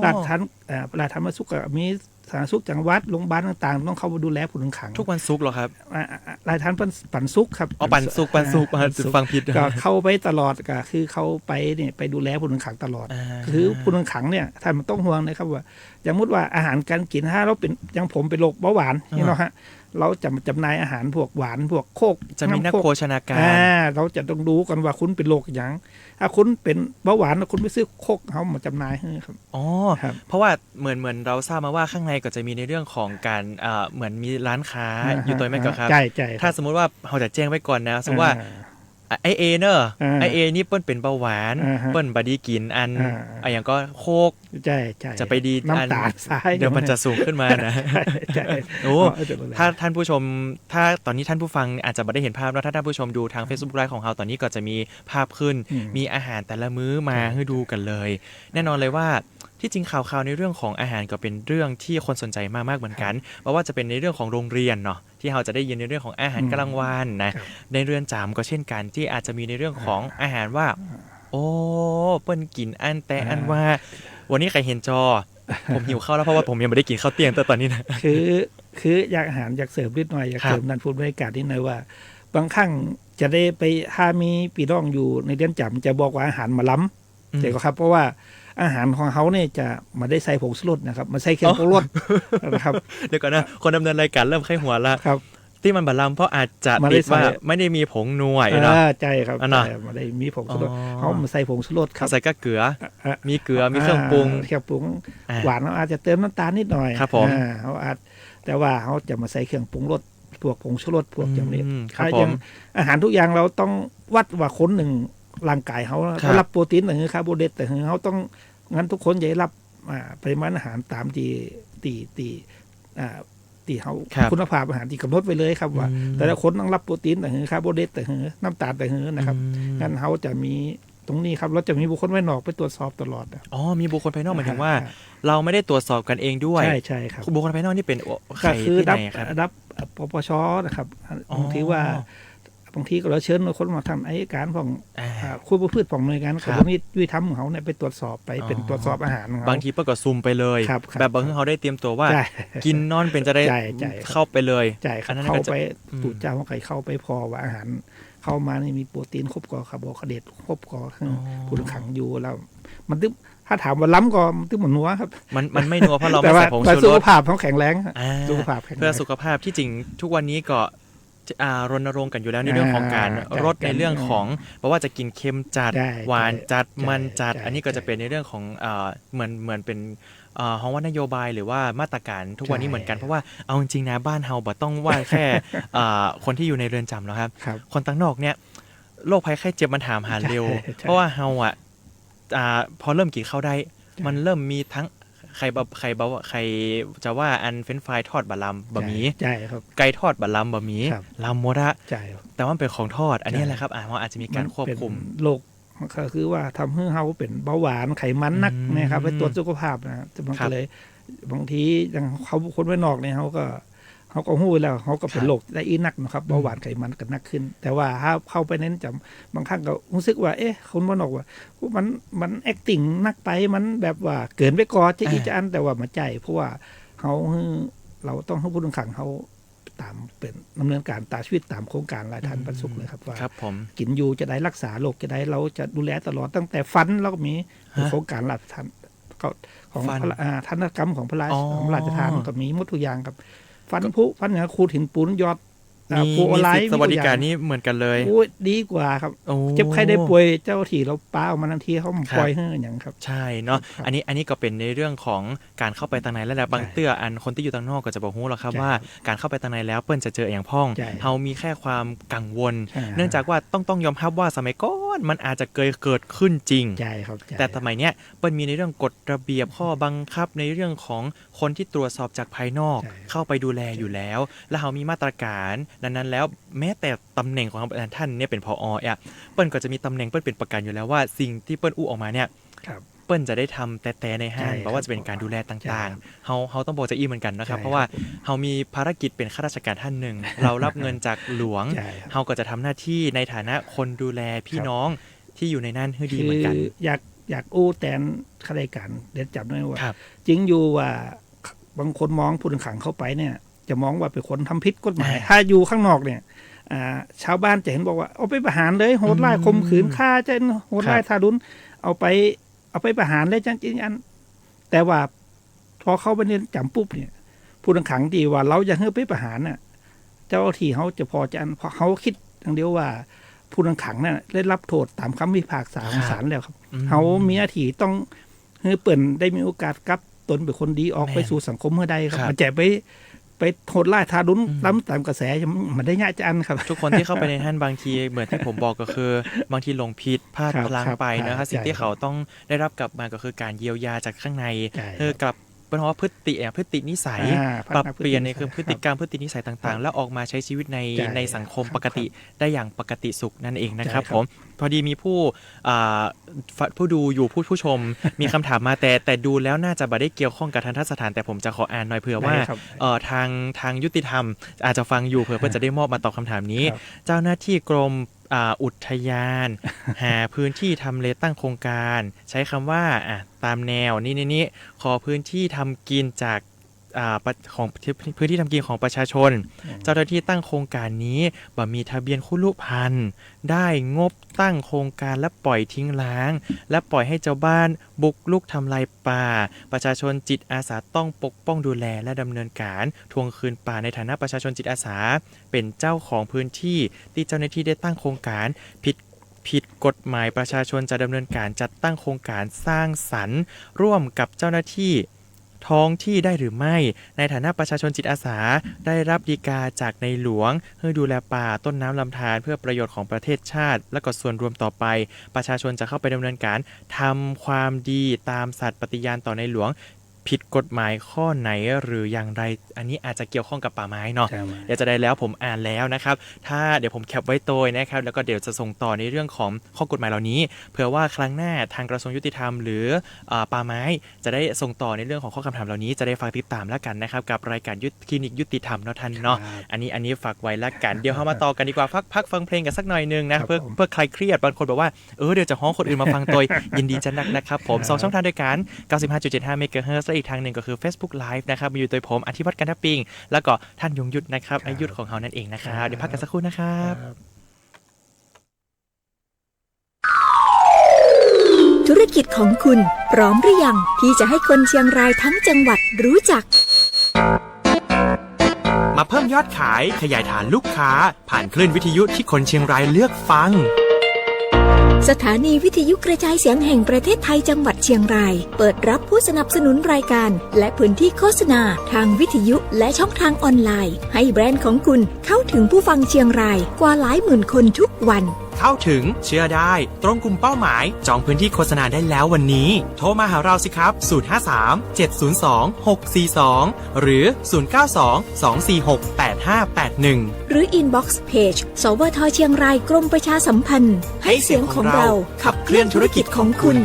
ราชทานบรรสุกก็มีสาธารณสุขจังหวัดโรงพยาบาลต่างๆต้องเข้ามาดูแลผู้ต้องขังทุกวันศุกร์เหรอครับรายทานปันสุกครับปันสุกฟังผิดก็เข้าไปตลอดก็คือเข้าไปเนี่ยไปดูแลผู้ต้องขังตลอดคือผู้ต้องขังเนี่ยท่านมันต้องห่วงนะครับว่าอย่างมุติว่าอาหารการกินถ้าเราเป็นอย่างผมเป็นโรคเบาหวานนี่เนาะฮะเราจะจำหน่ายอาหารพวกหวานพวกโคกจะมีนักโภชนาการเราจะต้องดูกันว่าคุณเป็นโรคอย่างถ้าคุณเป็นเบาหวานคุณไปซื้อโคกเขามาจำหน่ายให้ครับอ๋อเพราะว่าเหมือนเราทราบมาว่าข้างในก็จะมีในเรื่องของการเหมือนมีร้านค้าอยู่ตัวแม่ก็ครับใช่ถ้าสมมุติว่าเราจะแจ้งไว้ก่อนนะสมมติว่าไอเอเนอะไอเอนี่เปิ้นเป็นเบาหวานเปิ้นบดีกินอันอย่างก็โคกจะไปดีน้ำตาลทรายเดี๋ยวมันจะสูงขึ้นมานะโอ้ถ้าท่านผู้ชมถ้าตอนนี้ท่านผู้ฟังอาจจะไม่ได้เห็นภาพแล้วถ้าท่านผู้ชมดูทาง Facebook Live ของเราตอนนี้ก็จะมีภาพขึ้นมีอาหารแต่ละมื้อมาให้ดูกันเลยแน่นอนเลยว่าที่จริงข่าวในเรื่องของอาหารก็เป็นเรื่องที่คนสนใจมากๆเหมือนกันเพราะว่าจะเป็นในเรื่องของโรงเรียนเนาะที่เราจะได้ยินในเรื่องของอาหารกลางวันนะในเรือนจำก็เช่นกันที่อาจจะมีในเรื่องของอาหารว่าโอ้เปิ้นกินอันแต่อันว่าวันนี้ใครเห็นจอผมหิวข้าวแล้วเพราะว่าผมยังไม่ได้กินข้าวเที่ยงตอนนี้นะคืออยากอาหารอยากเสริมนิดหน่อยอยากเสริมนันพูดบรรยากาศนิดหน่อยว่าบางครั้งจะได้ไปถ้ามีพี่น้องอยู่ในเรือนจำจะบอกว่าอาหารมาล้ำแต่ก็ครับเพราะว่าอาหารของเขาเนี่ยจะมาได้ใส่ผงชูรสนะครับมาใส่เครื่องปรุงรสนะครับเดี๋ยวก่อนนะคนดำเนินรายการเริ่มไข้หัวแล้วที่มันบาลำเพราะอาจจะติดว่าไม่ได้มีผงนัวเนาะใช่ครับมาได้มีผงชูรสเขามาใส่ผงชูรสครับใส่ก็เกลือมีเกลือมีเครื่องปรุงหวานเขาอาจจะเติมน้ำตาลนิดหน่อยครับผมเขาอาจแต่ว่าเขาจะมาใส่เครื่องปรุงรสพวกผงชูรสพวกอย่างนี้อย่างอาหารทุกอย่างเราต้องวัดว่าคนหนึ่งร่างกายเขารับโปรตีนหรือคาร์โบไฮเดรตแต่เขาต้องงั้นทุกคนจะรับปริมาณอาหารตามที่เขาคุณภาพอาหารที่กำหนดไว้เลยครับว่าแต่ละคนต้องรับโปรตีนแต่คาร์โบไฮเดรตแต่น้ำตาลแต่นะครับงั้นเขาจะมีตรงนี้ครับเราจะมีบุคคลภายนอกไปตรวจสอบตลอดอ๋อมีบุคคลภายนอกหมายถึงว่าเราไม่ได้ตรวจสอบกันเองด้วยใช่ครับบุคคลภายนอกนี่เป็นใครที่ไหนครับรับปปชนะครับบางทีว่าบางทีก็เราเชิญคนมาทำอัยการของคุยพืชของหน่วยงานของนี้วิธรรมของเขาเนี่ยไปตรวจสอบไปเป็นตรวจสอบอาหารบางทีก็ซุ่มไปเลยแบบบางทีเขาได้เตรียมตัวว่ากินนอนเป็นจะได้เข้าไปเลยเข้าไปตูดเจ้าของไก่เข้าไปพอว่าอาหารเข้ามานี่มีโปรตีนครบกว่าคาร์โบไฮเดรตครบกว่าผู้ต้องขังอยู่แล้วมันตึ๊บถ้าถามว่าล้ำก็ตึ๊บเหมือนนัวครับมันไม่นัวเพราะเราไม่ใส่ผงชูรสสุขภาพเขาแข็งแรงสุขภาพเพื่อสุขภาพที่จริงทุกวันนี้ก็รณรงค์กันอยู่แล้วในเรื่องของการลดในเรื่องของเพราะว่าจะกินเค็มจัดหวานจัดมันจัดอันนี้ก็จะเป็นในเรื่องของเหมือนเป็นของว่านโยบายหรือว่ามาตรการทุกวันนี้เหมือนกันเพราะว่าเอาจริงๆนะบ้านเฮาบ่ต้องว่าแค่คนที่อยู่ในเรือนจำแล้วครับคนต่างนอกเนี่ยโรคภัยไข้เจ็บมันถามหาเร็วเพราะว่าเฮาพอเริ่มกินข้าวได้มันเริ่มมีทั้งใครจะว่าอันเฟรนช์ฟรายทอดบะลำบะหมี่ไก่ทอดบะลำบะหมี่ลำหมดอะแต่ว่าเป็นของทอดอันนี้แหละครับเราอาจจะมีการควบคุมโรคก็คือว่าทำให้เขาเป็นเบาหวานไขมันนักนะครับไปตรวจสุขภาพนะมันก็เลยบางทีอย่างเขาคนภายนอกเนี่ยเขาก็หู้แล้วเขาก็เป็นโรคได้อีนักนะครับเบาหวานไขมันก็นักขึ้นแต่ว่าถ้าเข้าไปเน้นจำบางครั้งก็รู้สึกว่าคนภายนอกว่ามัน acting นักไปมันแบบว่าเกินไปก่อนจะอีจะอันแต่ว่ามาใจเพราะว่าเราต้องให้ผู้ต้องขังเขาตามเป็นดำเนินการตามชีวิตตามโครงการรายทานบรรสุกเลยครับว่ากินอยู่จะได้รักษาโรคจะได้เราจะดูแลตลอดตั้งแต่ฟันแล้วก็มีโครงการรายทานของทันตกรรมของพระราชทานก็มีหมดทุกอย่างครับฟันเหนือคูดหินปูนยอดมีสวัสดิการนี้เหมือนกันเลยดีกว่าครับเจ็บใครได้ป่วยเจ้าที่เราป้าออกมาทันทีเขาปล่อยให้อย่างครับใช่เนาะอันนี้ก็เป็นในเรื่องของการเข้าไปทางในแล้วบางเตื้ออันคนที่อยู่ทางนอกก็จะบอกฮู้หรอกครับว่าการเข้าไปทางในแล้วเปิ้นจะเจออย่างพ่องเฮามีแค่ความกังวลเนื่องจากว่าต้องยอมรับว่าสมัยก่อนมันอาจจะเกิดขึ้นจริงแต่สมัยเนี้ยเปิ้นมีในเรื่องกฎระเบียบข้อบังคับในเรื่องของคนที่ตรวจสอบจากภายนอกเข้าไปดูแลอยู่แล้วเฮามีมาตรการ ดังนั้นแล้วแม้แต่ตำแหน่งของท่านเนี่ยเป็นผอ.เปิ้ลก็จะมีตำแหน่งเปิ้ลเป็นประกันอยู่แล้วว่าสิ่งที่เปิ้ลอู้ออกมาเนี่ย ครับ เปิ้ลจะได้ทำแต่ในห้าง ใช่ เพราะว่าจะเป็นการดูแลต่างๆเฮาต้องบอกจะอีเหมือนกันนะครับ ใช่ เพราะว่าเฮามีภารกิจเป็นข้าราชการท่านหนึ่ง เรารับเงินจากหลวง ใช่ครับ เฮาก็จะทำหน้าที่ในฐานะคนดูแลพี่ ครับ น้องที่อยู่ในนั้นให้ดี คื เหมือนกัน อยากอู้แตนข้าราชการเด็ดจับได้ว่า ครับ จริงอยู่ว่าบางคนมองผู้ต้องขังเข้าไปเนี่ย จะมองว่าเป็นคนทำผิดกฎหมาย ถ้าอยู่ข้างนอกเนี่ยชาวบ้านจะเห็นบอกว่าเอาไปประหารเลยโหดร้ายข่มขืนฆ่าจะโหดร้ายทารุณเอาไปประหารเลยจังอันแต่ว่าพอเข้าไปในจำปุ๊บเนี่ยผู้ต้องขังดีว่าเราจะให้ไปประหารน่ะเจ้าหน้าที่เขาจะพอจะเพราะเขาคิดอย่างเดียวว่าผู้ต้องขังน่ะได้รับโทษตามคำพิพากษาของศาลแล้วครับ เขามีหน้าที่ต้องให้เปิ่นได้มีโอกาสกลับตนเป็นคนดีออกไปสู่สังคมเมื่อใดครับ ครับ มันจะไปโทษไล่ทารุณตามกระแสมันได้ยากจะอันครับ ทุกคนที่เข้าไปในท่านบางทีเหมือนที่ผมบอกก็คือบางทีหลงผิดพลาด ครับ พลั้ง ครับ ไปนะค ครั รับบ สิ่งที่ ใช่ เขาต้องได้รับกลับมาก็คือการเยียวยาจากข้างใน ใช่ กลับเป็นว่าพฤตินิสัย พัฒ ปรับ นา เปลี่ยนในคือ พ พ ฤ ฤ ติ ติ ก ก ร ร ร ร ม มพฤตินิสัยต่าง ครับ ๆ แล้วออกมาใช้ชีวิตใน ใช่ ในสังคม ครับ ปกติ ครับ ได้อย่างปกติสุขนั่นเองนะครับ ใช่ครับ ผมพอดีมีผู้ดูอยู่ผู้ชม มีคำถามมาแต่ดูแล้วน่าจะบ่ได้เกี่ยวข้องกับทันทสถานแต่ผมจะขออ่านหน่อยเผื่อว่า ได้ครับ ทางยุติธรรมอาจจะฟังอยู่เผื่อเพื่อจะได้มอบมาตอบคำถามนี้ ครับ เจ้าหน้าที่กรมอุทยาน หาพื้นที่ทำเลตั้งโครงการ ใช้คำว่าตามแนวนี่ขอพื้นที่ทำกินจากของพื้นที่ทำกินของประชาชน เจ้าหน้าที่ตั้งโครงการนี้บ่มีทะเบียนคุรุพันธุ์ได้งบตั้งโครงการและปล่อยทิ้งร้าง และปล่อยให้เจ้าบ้านบุกลุกทำลายป่า ประชาชนจิตอาสาต้องปกป้องดูแลและดำเนินการทวงคืนป่าในฐานะประชาชนจิตอาสา เป็นเจ้าของพื้นที่ที่เจ้าหน้าที่ได้ตั้งโครงการผิดกฎหมายประชาชนจะดำเนินการจัดตั้งโครงการสร้างสรรค์ ร่วมกับเจ้าหน้าที่ท้องที่ได้หรือไม่ในฐานะประชาชนจิตอาสาได้รับฎีกาจากในหลวงเพื่อดูแลป่าต้นน้ำลำธารเพื่อประโยชน์ของประเทศชาติ และก็ส่วนรวมต่อไปประชาชนจะเข้าไปดำเนินการทำความดีตามสัตย์ปฏิญาณต่อในหลวงผิดกฎหมายข้อไหนหรืออย่างไรอันนี้อาจจะเกี่ยวข้องกับป่าไม้เนาะ ใช่ไหม เดี๋ยวจะได้แล้วผมอ่านแล้วนะครับถ้าเดี๋ยวผมแคปไว้ตัวนะครับแล้วก็เดี๋ยวจะส่งต่อในเรื่องของข้อกฎหมายเหล่านี้เผื่อว่าครั้งหน้าทางกระทรวงยุติธรรมหรือป่าไม้จะได้ส่งต่อในเรื่องของข้อคำถามเหล่านี้จะได้ฝากติดตามแล้วกันนะครับกับรายการคลินิกยุติธรรมเนาะท่านเนาะ ครับ อันนี้ฝากไว้แล้วกันเดี๋ยวเรามาต่อกันดีกว่าพักฟังเพลงกันสักหน่อยนึงนะครับ ผม เพื่อคลายเครียดบางคนบอกว่าเดี๋ยวจะฮ้องคนอื่นมาฟังตัว ยินดีจะนักนะครับผม ครับ สองช่องทางด้วยกัน 95.75 เมกะเฮิรตซ์และอีกทางหนึ่งก็คือ Facebook Live นะครับมีอยู่โดยผมอธิวัฒน์กันทปิงแล้วก็ท่านยงยุทธนะครับ ครับ อายุทธของเรานั่นเองนะครับ ครับ เดี๋ยวพักกันสักครู่นะครับ ธุรกิจของคุณพร้อมหรือยังที่จะให้คนเชียงรายทั้งจังหวัดรู้จัก มาเพิ่มยอดขายขยายฐานลูกค้า ผ่านคลื่นวิทยุที่คนเชียงรายเลือกฟัง สถานีวิทยุกระจายเสียงแห่งประเทศไทยจังหวัดเชียงราย เปิดรับผู้สนับสนุนรายการ และพื้นที่โฆษณาทางวิทยุและช่องทางออนไลน์ ให้แบรนด์ของคุณเข้าถึงผู้ฟังเชียงรายกว่าหลายหมื่นคนทุกวัน เข้าถึงเชื่อได้ตรงกลุ่มเป้าหมายจองพื้นที่โฆษณาได้แล้ววันนี้ โทรมาหาเราสิครับ 053 702 642 หรือ 092 246 8581 หรือ inbox page สวทเชียงรายกรมประชาสัมพันธ์ ให้เสียงของเราขับเคลื่อนธุรกิจของคุณ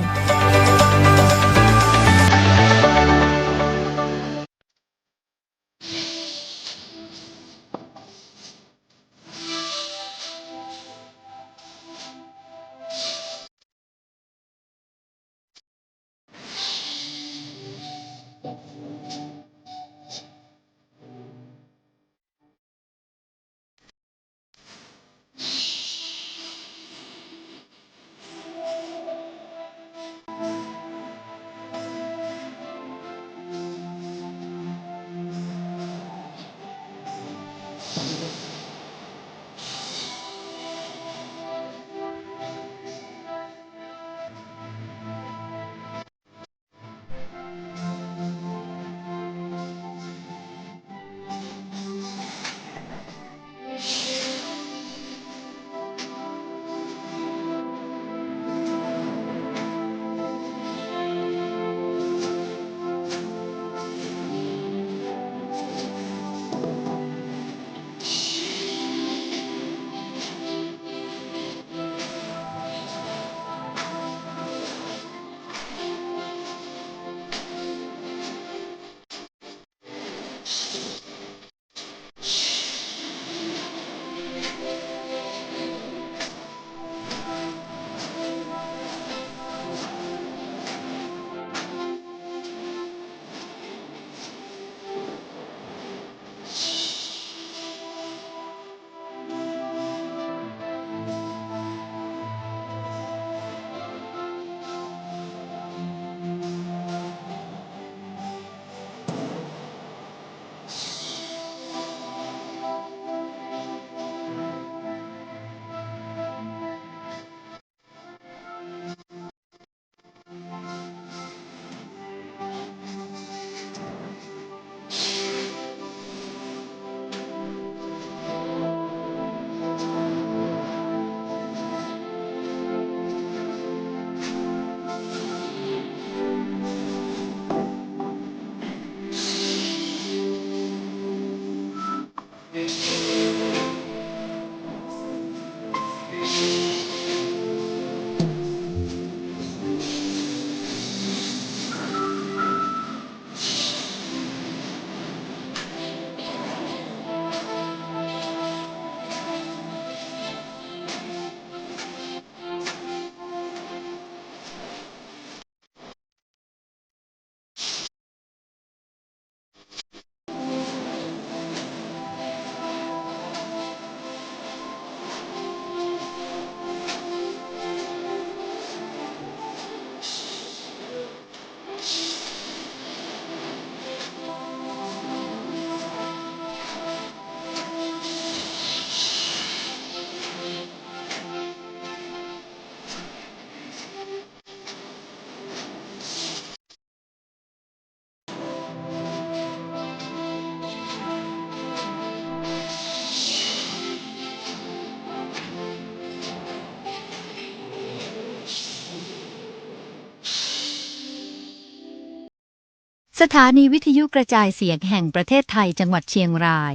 สถานีวิทยุกระจายเสียงแห่งประเทศไทยจังหวัดเชียงราย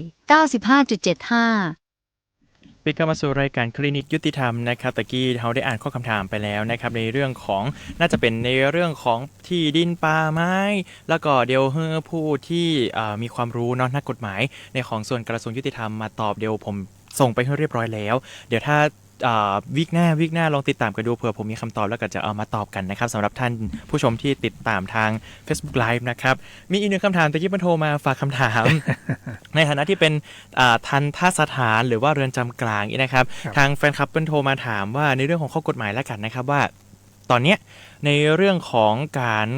95.75 ปิดเข้ามาสู่รายการคลินิกยุติธรรมนะครับตะกี้เราได้อ่านข้อคำถามไปแล้วนะครับในเรื่องของน่าจะเป็นในเรื่องของที่ดินป่าไม้แล้วก็เดี๋ยวผู้ที่มีความรู้เนาะนักกฎหมายในของส่วนกระทรวงยุติธรรมมาตอบเดี๋ยวผมส่งไปให้เรียบร้อยแล้วเดี๋ยวถ้าวีคหน้าลองติดตามกันดูเผื่อผมมีคำตอบแล้วก็จะเอามาตอบกันนะครับสำหรับท่านผู้ชมที่ติดตามทาง Facebook Live นะครับมีอีกหนึ่งคำถามตะกี้มันโทรมาฝากคำถาม ในฐานะที่เป็นทันทสถานหรือว่าเรือนจำกลางนะครับทางแฟนคลับเปิ้ลโทรมาถามว่าในเรื่องของข้อกฎหมายแล้วกันนะครับว่าตอนนี้ในเรื่องของการ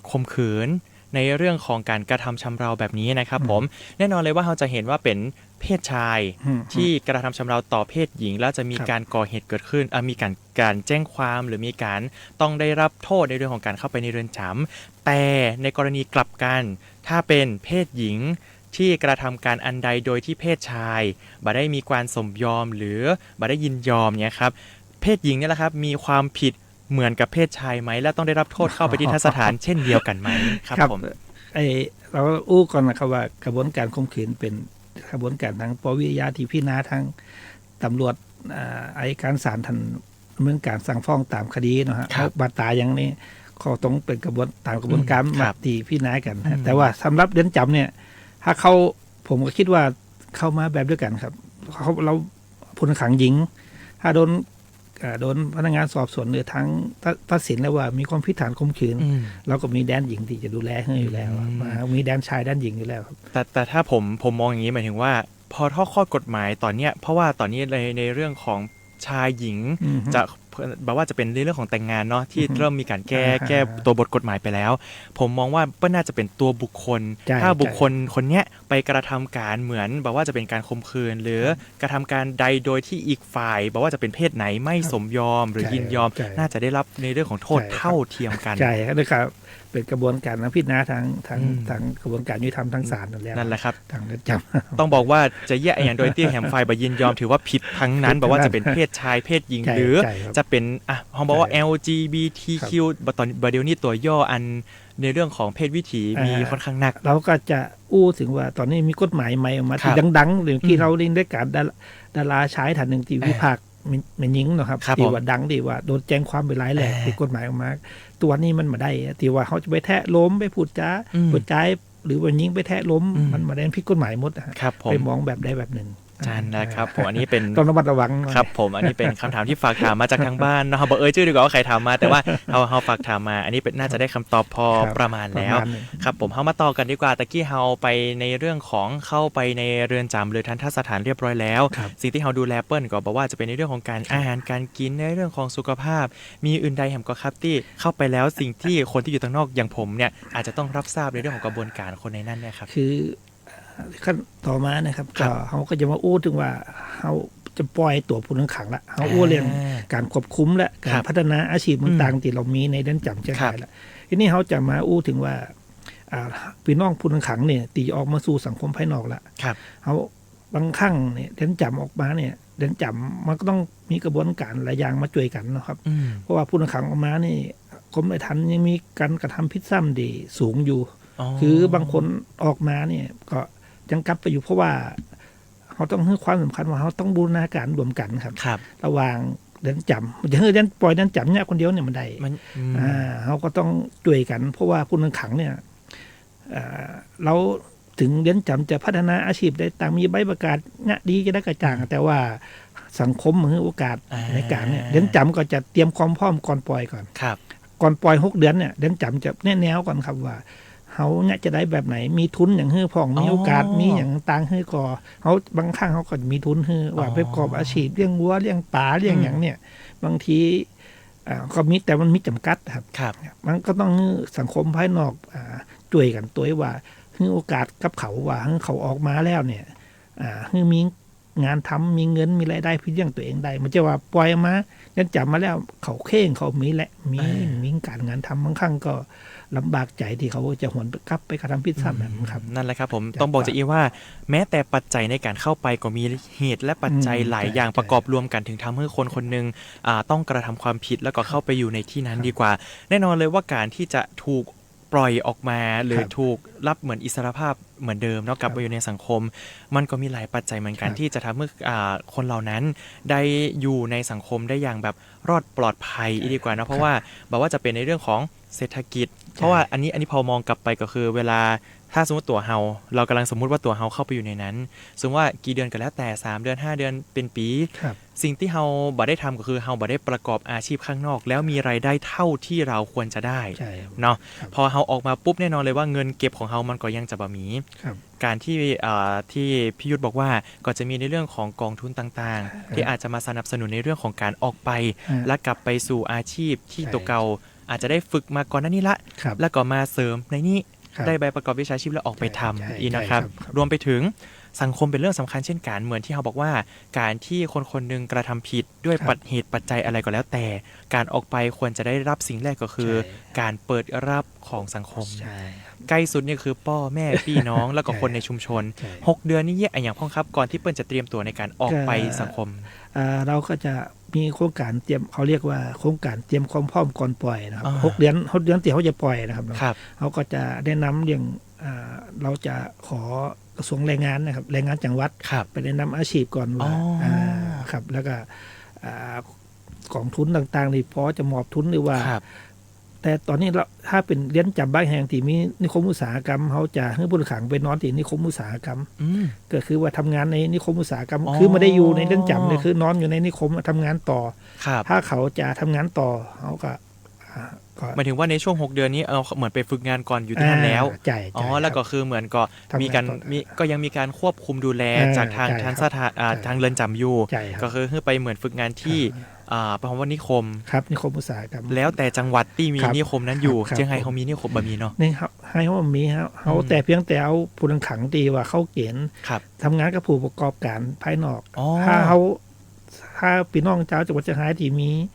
ข่มขืนในเรื่องของการกระทำชำเราแบบนี้นะครับผมแน่นอนเลยว่าเราจะเห็นว่าเป็นเพศชายที่กระทำชำเราต่อเพศหญิงแล้วจะมีการก่อเหตุเกิดขึ้นมีการแจ้งความหรือมีการต้องได้รับโทษในเรื่องของการเข้าไปในเรือนจำแต่ในกรณีกลับกันถ้าเป็นเพศหญิงที่กระทำการอันใดโดยที่เพศชายบ่ได้มีการสมยอมหรือบ่ได้ยินยอมเนี่ยครับเพศหญิงเนี่ยแหละครับมีความผิดเหมือนกับเพศชายไหมและต้องได้รับโทษเข้าไปที่ทันสถานเช่นเดียวกันไหมครับผมเราอู้ก่อนนะครับว่ากระบวนการข่มขืนเป็นกระบวนการทางปวิทยาที่พิจารณาทางตำรวจอัยการศาลทันเมืองการสั่งฟ้องตามคดีนะฮะบาดตาอย่างนี้ก็ต้องเป็นกระบวนการที่พิจารณากันแต่ว่าสำหรับเรือนจำเนี่ยถ้าเขาผมก็คิดว่าเข้ามาแบบด้วยกันครับเราผู้ต้องขังหญิงถ้าโดนพนักงานสอบสวนหรือทั้งตัดสินแล้วว่ามีความผิดฐานข่มขืนเราก็มีแดนหญิงที่จะดูแลให้อยู่แล้วมีแดนชายแดนหญิงอยู่แล้วครับแต่ถ้าผมมองอย่างนี้หมายถึงว่าพอข้อกฎหมายตอนเนี้ยเพราะว่าตอนนี้ในเรื่องของชายหญิงจะแบบว่าจะเป็นเรื่องของแต่งงานเนาะที่เริ่มมีการแก้ตัวบทกฎหมายไปแล้วผมมองว่าก็น่าจะเป็นตัวบุคคลถ้าบุคคลคนเนี้ยไปกระทำการเหมือนแบบว่าจะเป็นการข่มขืนหรือกระทำการใดโดยที่อีกฝ่ายบอกว่าจะเป็นเพศไหนไม่สมยอมหรือยินยอมน่าจะได้รับในเรื่องของโทษเท่าเทียมกันใช่ครับเป็นกระบวนการพิจารณาทางกระบวนการยุติธรรมทั้งศาลนั่นแหละครับทางเรือนจำต้องบอกว่าจะแยกอย่างโดยที่แหมฝ่ายบ่ยินยอมถือว่าผิดทั้งนั้นบอกว่าจะเป็นเพศชายเพศหญิงหรือจะเป็นเขาบอกว่า LGBTQ ตอนเดี๋ยวนี้ตัวย่ออันในเรื่องของเพศวิถีมีค่อนข้างหนักเราก็จะอู้ถึงว่าตอนนี้มีกฎหมายใหม่ออกมาที่ดังๆหรือที่เราเรียนได้การดาราชายท่านหนึ่งที่วิพากษ์แม่หญิงนะครับที่ว่าดังดีว่าโดนแจ้งความไปหลายแหล่ที่กฎหมายออกมาตัวนี้มันมาได้ที่ว่าเขาจะไปแทะล้มไปพูดจ้าหรือว่ายิงไปแทะล้มมันมาได้ผิดกฎหมายหมดไปมองแบบใดแบบหนึ่งนะครับผมอันนี้เป็นต้องระมัดระวังครับผมอันนี้เป็นคำถามที่ฝากถามมาจากทางบ้านนะครับบอกชื่อดีกว่าว่าใครถามมาแต่ว่าเราฝากถามมาอันนี้เป็นน่าจะได้คำตอบพอประมาณแล้วครับผมมาต่อกันดีกว่าตะกี้เราไปในเรื่องของเข้าไปในเรือนจำหรือทันทสถานเรียบร้อยแล้วสิ่งที่เราดูแลเปิ้ลก็บอกว่าจะเป็นในเรื่องของการอาหารการกินในเรื่องของสุขภาพมีอื่นใดแหมก็ครับที่เข้าไปแล้วสิ่งที่คนที่อยู่ทางนอกอย่างผมเนี่ยอาจจะต้องรับทราบในเรื่องของกระบวนการคนในนั้นเนี่ยครับคือขั้นต่อมานะครับก็เขาก็จะมาอู้ถึงว่าเขาจะปล่อยตัวผู้ต้องขังละเขาอู้เรื่องการควบคุมและการพัฒนาอาชีพต่างๆที่เรามีในเรือนจำเชียงรายละทีนี้เขาจะมาอู้ถึงว่าพี่น้องผู้ต้องขังเนี่ยตีออกมาสู่สังคมภายนอกละเขาบางครั้งเนี่ยเรือนจำออกมาเนี่ยเรือนจำมันก็ต้องมีกระบวนการหลายอย่างมาช่วยกันนะครับเพราะว่าผู้ต้องขังออกมานี่กรมราชทัณฑ์ยังมีการกระทำผิดซ้ำดีสูงอยู่คือบางคนออกมาเนี่ยก็ยังกลับไปอยู่เพราะว่าเขาต้องให้ความสำคัญว่าเขาต้องบูรณาการรวมกันครับระหว่างเรือนจำจะให้เรือนปล่อยเรือนจำเนี่ยคนเดียวเนี่ยมันได้เขาก็ต้องช่วยกันเพราะว่าผู้ต้องขังเนี่ยเราถึงเรือนจำจะพัฒนาอาชีพได้ตามมีใบประกาศเนี่ยดีจะได้กระจ่างแต่ว่าสังคมมือโอกาสในการเนี่ยเรือนจำก็จะเตรียมความพร้อมก่อนปล่อยก่อนก่อนปล่อย6 เดือนเนี่ยเรือนจำจะแนวก่อนครับว่าเขาเนี่ยจะได้แบบไหนมีทุนอย่างฮื้อพ่องมีโอกาสมีอย่างต่างฮื้อก่อเขาบางครั้งเขาก็มีทุนฮื้อว่าไปประกอบอาชีพเลี้ยงวัวเลี้ยงปลาเลี้ยงอย่างเนี่ยบางทีก็มีแต่มันมีจำกัดครับมันก็ต้องสังคมภายนอกช่วยกันตัวว่าฮื้อโอกาสกับเขาว่าเขาออกมาแล้วเนี่ยฮื้อมีงานทำมีเงินมีรายได้เพื่อเลี้ยงตัวเองได้มันจะว่าปล่อยมาเนี่ยจับมาแล้วเขาเข่งเขามีแหละมีการงานทำบางครั้งก็ลำบากใจที่เขาจะหวนกลับไปกระทำผิดซ้ำนะครับนั่นแหละครับผมต้องบอกจะอีว่าแม้แต่ปัจจัยในการเข้าไปก็มีเหตุและปัจจัยหลายอย่างประกอบรวมกันถึงทำให้คนคนหนึ่งต้องกระทำความผิดแล้วก็เข้าไปอยู่ในที่นั้นดีกว่าแน่นอนเลยว่าการที่จะถูก ปล่อยออกมาหรือ ครับ ถูกรับเหมือนอิสรภาพเหมือนเดิมเนาะกลับมาอยู่ในสังคมมันก็มีหลายปัจจัยเหมือนกัน ครับ ที่จะทำให้คนเหล่านั้นได้อยู่ในสังคมได้อย่างแบบรอดปลอดภัยดีกว่าเนาะเพราะว่าแบบว่าจะเป็นในเรื่องของเศรษฐกิจ เพราะว่าอันนี้พอมองกลับไปก็คือเวลาถ้าสมมติตัวเฮาเรากำลังสมมุติว่าตัวเฮาเข้าไปอยู่ในนั้นสมมติว่ากี่เดือนก็แล้วแต่3เดือน5เดือนเป็นปี ครับ สิ่งที่เฮาบ่ได้ทำก็คือเฮาบ่ได้ประกอบอาชีพข้างนอก แล้วมีรายได้เท่าที่เราควรจะได้ ใช่ครับ เนาะ ครับ พอเฮาออกมาปุ๊บแน่นอนเลยว่าเงินเก็บของเฮามันก็ยังจะบ่มี ครับ การที่ที่พี่ยุทธบอกว่าก็จะมีในเรื่องของกองทุนต่างๆ ที่อาจจะมาสนับสนุนในเรื่องของการออกไป และกลับไปสู่อาชีพที่ ใช่ ตัวเก่าอาจจะได้ฝึกมาก่อนหน้านี้ละ ครับ แล้วก็มาเสริมในนี้ ครับ ได้ใบประกอบวิชาชีพแล้วออกไปท ใช่ ำอีกนะครับ ใช่ครับ รวมไปถึงสังคมเป็นเรื่องสำคัญเช่นกันเหมือนที่เขาบอกว่าการที่คนคนหนึ่งกระทำผิดด้วย ครับ ปัจเหตุปัจจัยอะไรก็แล้วแต่ การออกไปควรจะได้รับสิ่งแรกก็คือ ใช่ การเปิดรับของสังคม ใช่ครับ ใกล้สุดนี่คือพ่อแม่พี่น้องแล้วก็ ใช่ คนในชุมชน ใช่ 6 เดือนนี่เยี่ยอย่างพ่อครับก่อนที่เปิ้ลจะเตรียมตัวในการออกไปสังคม เราก็จะมีโครงการเตรียมเขาเรียกว่าโครงการเตรียมความพร้อมก่อนปล่อยนะครับ อ่า 6 เดือนที่เขาจะปล่อยนะครับ ครับ เขาก็จะแนะนำเรื่องเราจะขอกระทรวงแรงงานนะครับแรงงานจังหวัด ครับ ไปแนะนำอาชีพก่อนว่า อ๋ออ่ ครับแล้วก็กองทุนต่างๆนี่พอจะมอบทุนหรือว่า ครับ แต่ตอนนี้เราถ้าเป็นเรียนจำบ้านแห่งที่มีนิคมอุตสาหกรรมเขาจะให้ผู้ต้องขังไปนอนที่นิคมอุตสาหกรรม อืม ก็คือว่าทำงานในนิคมอุตสาหกรรม อ๋อ คือไม่ได้อยู่ในเรือนจำเลยคือนอนอยู่ในนิคมทำงานต่อ ครับ ถ้าเขาจะทำงานต่อเขาก็ก็ หมายถึงว่าในช่วง 6 เดือนนี้เหมือนไปฝึกงานก่อนอยู่ที่นั่นแล้ว จ่าย อ๋อแล้วก็คือเหมือนก็ ทำงาน มีการ ต่อ มีก็ยังมีการควบคุมดูแล จากทาง ใช่ ทาง ครับ สถาน ใช่ ทางเรือนจำอยู่ จ่ายครับ ก็คือไปเหมือนฝึกงานที่ประมาณว่านิคม ครับนิคมอุตสาหกรรม แล้วแต่จังหวัดที่มี ครับ นิคมนั้นอยู่ ครับ เชียงไฮ้เขามีนิคมแบบนี้เนาะ นี่ครับให้เขามีครับเขา อืม แต่เพียงแต่เอาผู้ต้องขังดีว่าเขาเกณฑ์ ครับ ทำงานกับผู้ประกอบการภายนอก อ๋อ ถ้าพี่น้องเจ้าจังหวัดเชียงรายที่มี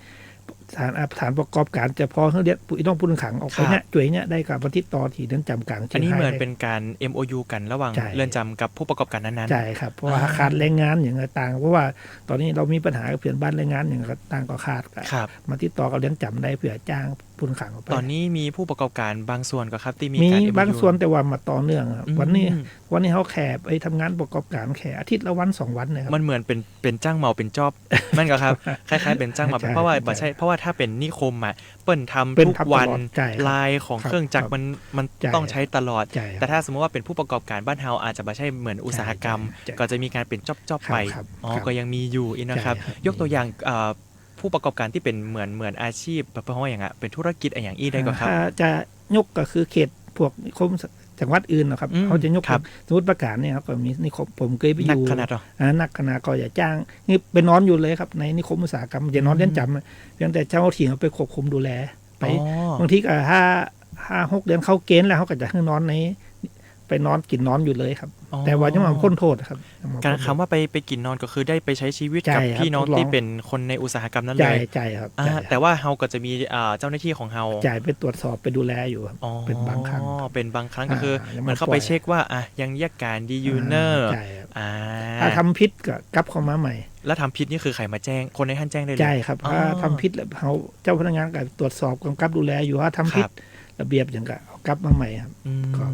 ฐานประกอบการจะพอเขาเรียกพี่น้องผู้ต้องขังออกไปเนี่ยจุ๋ยเนี่ยได้กับบันทิตต่อที่เรือนจำกลางเชี อั ย น ง นี้ ราย เหมือน ได้ เป็นการ MOU กันระหว่าง ใช่ เรือนจำกับผู้ประกอบการนั้นๆ ใช่ครับเพราะว่า อ่า ขาดแรงงานอย่างต่างเพราะว่าตอนนี้เรามีปัญหากับเปลี่ยนบ้านแรงงานอย่างต่างก็ขาด ครับ มาติดต่อกับเรือนจำได้เผื่อจ้างผู้ต้องขังออกไป ตอนนี้มีผู้ประกอบการบางส่วนก็ครับที่มี มี การ MOU บางส่วนแต่ว่ามาต่อเนื่องครับ อืม วันนี้เขาแขกไปทำงานประกอบการแขกอาทิตย์ละวัน2 วันนะครับ มันเหมือนเป็นจ้างเหมาเป็นจอบ แม่นก็ครับ คล้ายๆเป็นจ้างเหมา ใช่ เพราะว่า ใช่ บ่ใช่เพราะว่าถ้าเป็นนิคมอ่ะเปิ้นทำ เป็น ทุก ทำตลอด วัน ใช่ครับ ลายของ ครับ เครื่องจักร ครับ มัน ใช่ ต้องใช้ตลอด ใช่ แต่ถ้าสมมติว่าเป็นผู้ประกอบการบ้านเฮาอาจจะไม่ใช่เหมือนอุตสาหกรรม ใช่ ก็จะมีการเป็นจอบๆไป ครับ อ๋อ ครับ ก็ยังมีอยู่อีกนะครับ ใช่ครับ ยกตัวอย่างผู้ประกอบการที่เป็นเหมือนอาชีพเพราะว่าอย่างเป็นธุรกิจอะไรอย่างอี้ได้ก็ครับ ถ้าจะยกก็คือเขตพวกนิคมจังหวัดอื่นนะครับ อืม เขาจะยก ครับ สมมติประกาศเนี่ยครับก็มีนิคมผมเคยไปอ นัก ยู่ ขนาดหรอ นักขนาดก็อย่าจ้างนี่ไปนอนอยู่เลยครับในนิคมอุตสาหกรรมอย่านอนเรือนจำเพียงแต่เจ้าหน้าที่เขาไปควบคุมดูแลไป อ๋อบ างทีก็5-6 เดือนเข้าเกณฑ์แล้วเขาก็จะให้นอนในไปนอนกินนอนอยู่เลยครับ อ๋อ แต่ว่ายังมาพ้นโทษครับ การคำว่าไปกินนอนก็คือได้ไปใช้ชีวิต ใช่ กับ ครับ พี่น้อง ทดลอง ที่เป็นคนในอุตสาหกรรมนั้น ใจ เลย ใจครับ อ่า ใจครับ แต่ว่าเฮาก็จะมีเจ้าหน้าที่ของเฮา จ่ายไปตรวจสอบไปดูแลอยู่ครับ อ๋อ เป็นบางครั้ง เป็นบางครั้งก็คือ ยัง เหมือนเข้า ปล่ ไป อย เช็คว่ายังแยกการดียูเนอร์ ใช่ครับ อ่า ถ้าทำพิษก็กลับเข้ามาใหม่ แล้วทำผิดนี่คือใครมาแจ้งคนในท่านแจ้งได้เลย ใช่ครับ อ๋อ ถ้าทำพิษแล้วเขาเจ้าพนักงานก็ตรวจสอบกำกับดูแลอยู่ว่าทำพิษ ครับ ระเบียบอย่างก็เอากลับมาใหม่ครับ อืม ก็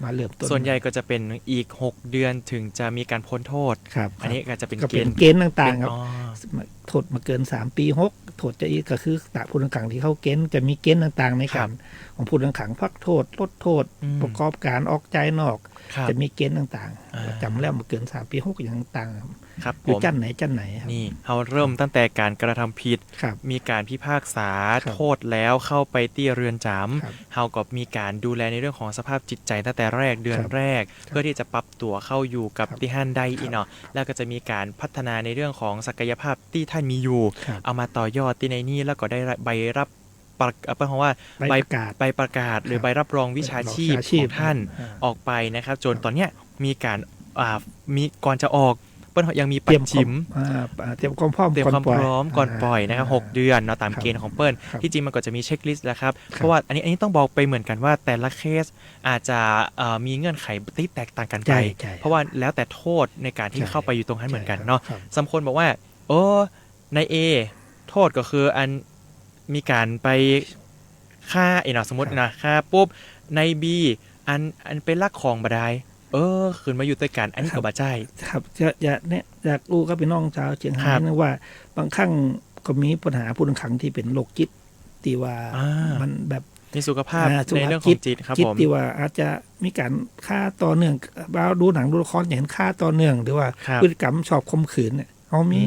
มาเริ่มต้น ส่วนใหญ่ก็จะเป็นอีก 6 เดือนถึงจะมีการพ้นโทษ ครับ อันนี้ก็จะเป็น ก็ เก เป็น ณฑ์ เกณฑ์ต่างๆครับ อ๋อ โทษมาเกิน3 ปี6โทษจะอีกก็คือตะผู้ต้องขังที่เขาเกณฑ์จะมีเกณฑ์ต่างๆในการของผู้ต้องขังพักโทษลดโทษ อืม ประกอบการออกใจนอก ครับ จะมีเกณฑ์ต่าง อ่า ๆจำแล้วมาเกิน3 ปี6อย่างต่างๆครับ ครับ อ ผ ยู่ ม จันไหนครับ นี่เราเริ่มตั้งแต่การกระทำผิด ครับ มีการพิพากษา ครับ โทษแล้วเข้าไปที่เรือนจ ครับ ำเฮาก็มีการดูแลในเรื่องของสภาพจิตใจตั้งแต่แรกเดือน ครับ แรก เพื่อที่จะปรับตัวเข้าอยู่กับ ครับ ที่ท่านได้อีกเนาะแล้วก็จะมีการพัฒนาในเรื่องของศักยภาพที่ท่านมีอยู่ ครับ เอามาต่อยอดที่ในนี้แล้วก็ได้ใบรับเพราะว่า ใบประกาศ ใบประกาศหรือ ครับ ใบรับรองวิชาชีพ วิชาชี ข พ องท่าน อ่า ออกไปนะครับ จนตอนเนี้ยมีการมีก่อนจะออกเปิ้ลยังมีปั เตรี ด ยม ชิม เตรียมความพร้อม เตรียมความพร้อมก่อนปล่อยนะครับ6 เดือนเนาะตาม ครับ เกณฑ์ของเปิ้ล ครับ ที่จริงมันก็จะมีเช็คลิสต์แล้วครับ ครับ เพราะว่าอันนี้ต้องบอกไปเหมือนกันว่าแต่ละเคสอาจจะมีเงื่อนไขที่แตกต่างกันไป ใช่ เพราะว่าแล้วแต่โทษในการที่ ใช่ เข้าไปอยู่ตรงนั้นเหมือนกันเนาะ ครับ สำคนบอกว่าโอ้ใน A โทษก็คืออันมีการไปฆ่าเนาะสมมตินะฆ่าปุ๊บ ในบีอันเป็นลักของบ่ได้ขึ้นมาอยู่ด้วยกันอันนี้ก็บ่ใช่ครับจะเนี่ยอยากรู้กับพี่น้องชาวเชียงรายนะว่าบางครั้งก็มีปัญหาผู้ต้องขังที่เป็นโรคจิตที่ว่ามันแบบมีสุขภาพในเรื่องของจิตครับผมที่ว่าอาจจะมีการฆ่าต่อเนื่องเราดูหนังดูละครเห็นฆ่าต่อเนื่องหรือว่าพฤติกรรมชอบข่มขืนเนี่ยเขามี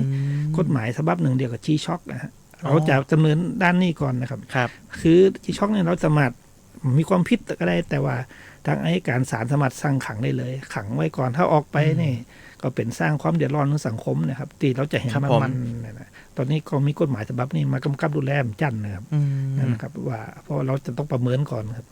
กฎหมายฉบับหนึ่งเดียวกับจีช็อกนะฮะเราจะดำเนินด้านนี้ก่อนนะครับคือจีช็อกเนี่ยเราสามารถมีความผิดก็ได้แต่ว่าทางอัยการศาลสามารถสั่งขังได้เลยขังไว้ก่อนถ้าออกไปนี่ก็เป็นสร้างความเดือดร้อนในสังคมนะครับที่เราจะเห็นมันนะตอนนี้ก็มีกฎหมายฉบับนี้มากำกับดูแลจันนะครับนะครับว่าเพราะเราจะต้องประเมินก่อนครับ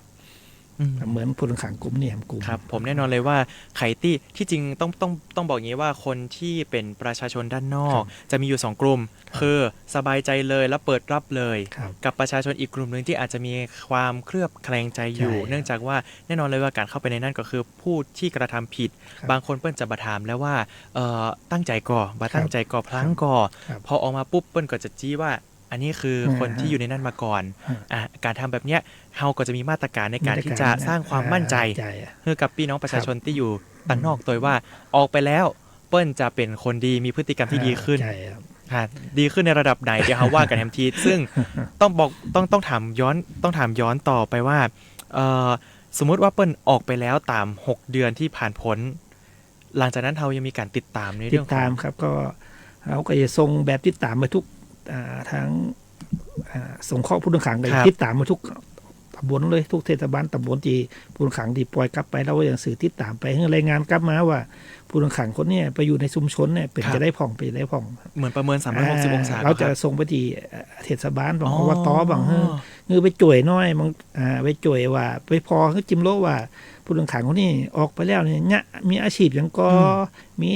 เหมือนผู้ต้องขังกลุ่มนี่กลุ่มครับผมแน่นอนเลยว่าไขตี้ที่จริงต้องบอกอย่างนี้ว่าคนที่เป็นประชาชนด้านนอกจะมีอยู่2กลุ่มคือสบายใจเลยและเปิดรับเลยกับประชาชนอีกกลุ่มนึงที่อาจจะมีความเคลือบแคลงใจอยู่เนื่องจากว่าแน่นอนเลยว่าการเข้าไปในนั้นก็คือผู้ที่กระทำผิดบางคนเปิ้ลจะมาถามแล้วว่าตั้งใจก่อบ่ตั้งใจก่อพลั้งก่อพอออกมาปุ๊บเปิ้ลก็จะจี้ว่าอันนี้คือคนที่อยู่ในนั้นมาก่อนการทำแบบเนี้ยเฮาก็จะมีมาตรการในการที่จะสร้างความมั่นใจให้กับพี่น้องประชาชนที่อยู่ต่างนอกโดยว่าออกไปแล้วเปิ้ลจะเป็นคนดีมีพฤติกรรมที่ดีขึ้นดีขึ้นในระดับไหนเดี๋ยวเขาว่ากันแฮมทีซึ่งต้องถามย้อนต่อไปว่าสมมุติว่าเปิ้ลออกไปแล้วตาม6เดือนที่ผ่านพ้นหลังจากนั้นเรายังมีการติดตามในเรื่องติดตามครับก็เราก็จะส่งแบบติดตามมาทุกทั้งส่งข้อผู้ต้องขังไปติดตามมาทุกตำบลเลยทุกเทศบาลตำบลที่ผู้ต้องขังที่ปล่อยกลับไปเราก็อย่างสื่อติดตามไปให้รายงานกลับมาว่าผู้ต้องขังคนนี้ไปอยู่ในชุมชนเนี่ยเป็นจะได้ผ่องไปได้ผ่องเหมือนประเมิน360องศาเราจะส่งไปที่เทศบาลบางอบตบางไปจ่วยน้อยบางไปจ่วยว่าไปพอคือจิมโลว่าผู้ต้องขังคนนี้ออกไปแล้วเนี่ยมีอาชีพอย่างก็มี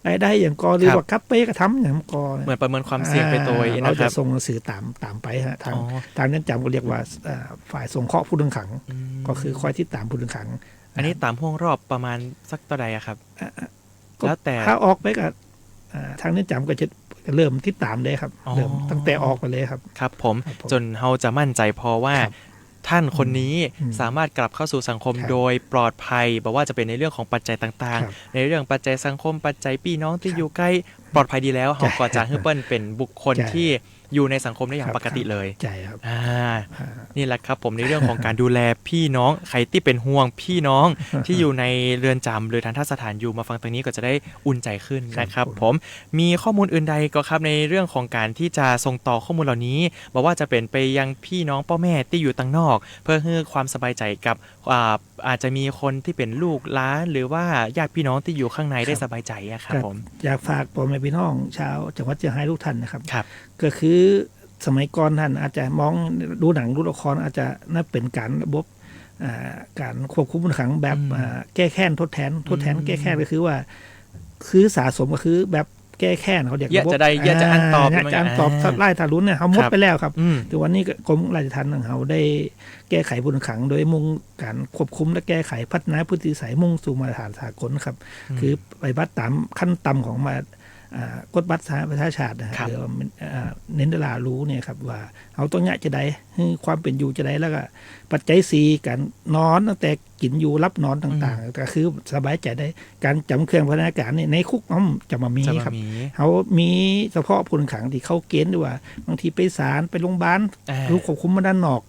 รายได้อย่างกอหรือว่ากลับไปกระทำอย่างกอเหมือนประเมินความเสี่ยงไปตัวเองเราจะส่งหนังสือตามไปฮะทางนั้นจำก็เรียกว่าฝ่ายส่งเคราะห์ผู้ต้องขังก็คือคอยที่ตามผู้ต้องขังอันนี้ตามห่วงรอบประมาณสักเท่าใดครับแล้วแต่ถ้าออกไปกับทางนั้นจำก็จะเริ่มติดตามเลยครับเริ่มตั้งแต่ออกไปเลยครับครับผมจนเราจะมั่นใจพอว่าท่านคนนี้สามารถกลับเข้าสู่สังคมโดยปลอดภัยบอกว่าจะเป็นในเรื่องของปัจจัยต่างๆในเรื่องปัจจัยสังคมปัจจัยพี่น้องที่อยู่ใกล้ปลอดภัยดีแล้วเราก็จะให้เปิ้ลเป็นบุคคลที่อยู่ในสังคมได้อย่างปกติเลยใช่ครับนี่แหละครับผมในเรื่องของการดูแลพี่น้องใครที่เป็นห่วงพี่น้องที่อยู่ในเรือนจำหรือทันทสถานอยู่มาฟังตรงนี้ก็จะได้อุ่นใจขึ้นนะครับผมมีข้อมูลอื่นใดก็ครับในเรื่องของการที่จะส่งต่อข้อมูลเหล่านี้บอกว่าจะเป็นไปยังพี่น้องพ่อแม่ที่อยู่ต่างนอกเพื่อให้ความสบายใจกับอาจจะมีคนที่เป็นลูกหลานหรือว่าญาติพี่น้องที่อยู่ข้างในได้สบายใจครับผมอยากฝากพ่อแม่พี่น้องชาวจังหวัดเชียงรายทุกท่านนะครับก็คือสมัยก่อนท่านอาจจะมองดูหนังดูละครอาจจะน่าเป็นการระบบการควบคุมผู้ต้องขังแบบแก้แค้นทดแทนแก้แค้นก็คือว่าคือสะสมก็คือแบบแก้แค้นเขาเรียกจะได้จะอันตอบไล่ทารุณเนี่ยเขาหมดไปแล้วครับแต่วันนี้กรมราชทัณฑ์ของเขาได้แก้ไขผู้ต้องขังโดยมุ่งการควบคุมและแก้ไขพัฒนาพฤติสัยมุ่งสู่มาตรฐานสากลครับคือไปบัตรตามขั้นต่ำของกฎบัตรประชาชาตินะครับเน้นเวลารู้เนี่ยครับว่าเอาตัวเนี้ยจะได้ความเป็นอยู่จะได้แล้วก็ปัจจัย4การนอนตั้งแต่กินอยู่รับนอนต่างๆก็คือสบายใจได้การจำเครื่องพัฒนาการในคุกเขาจะมามีครับเขามีเฉพาะผู้ต้องขังที่เข้าเกณฑ์ด้วยว่าบางทีไปศาลไปโรงพยาบาลรู้ควบคุมมาด้านนอก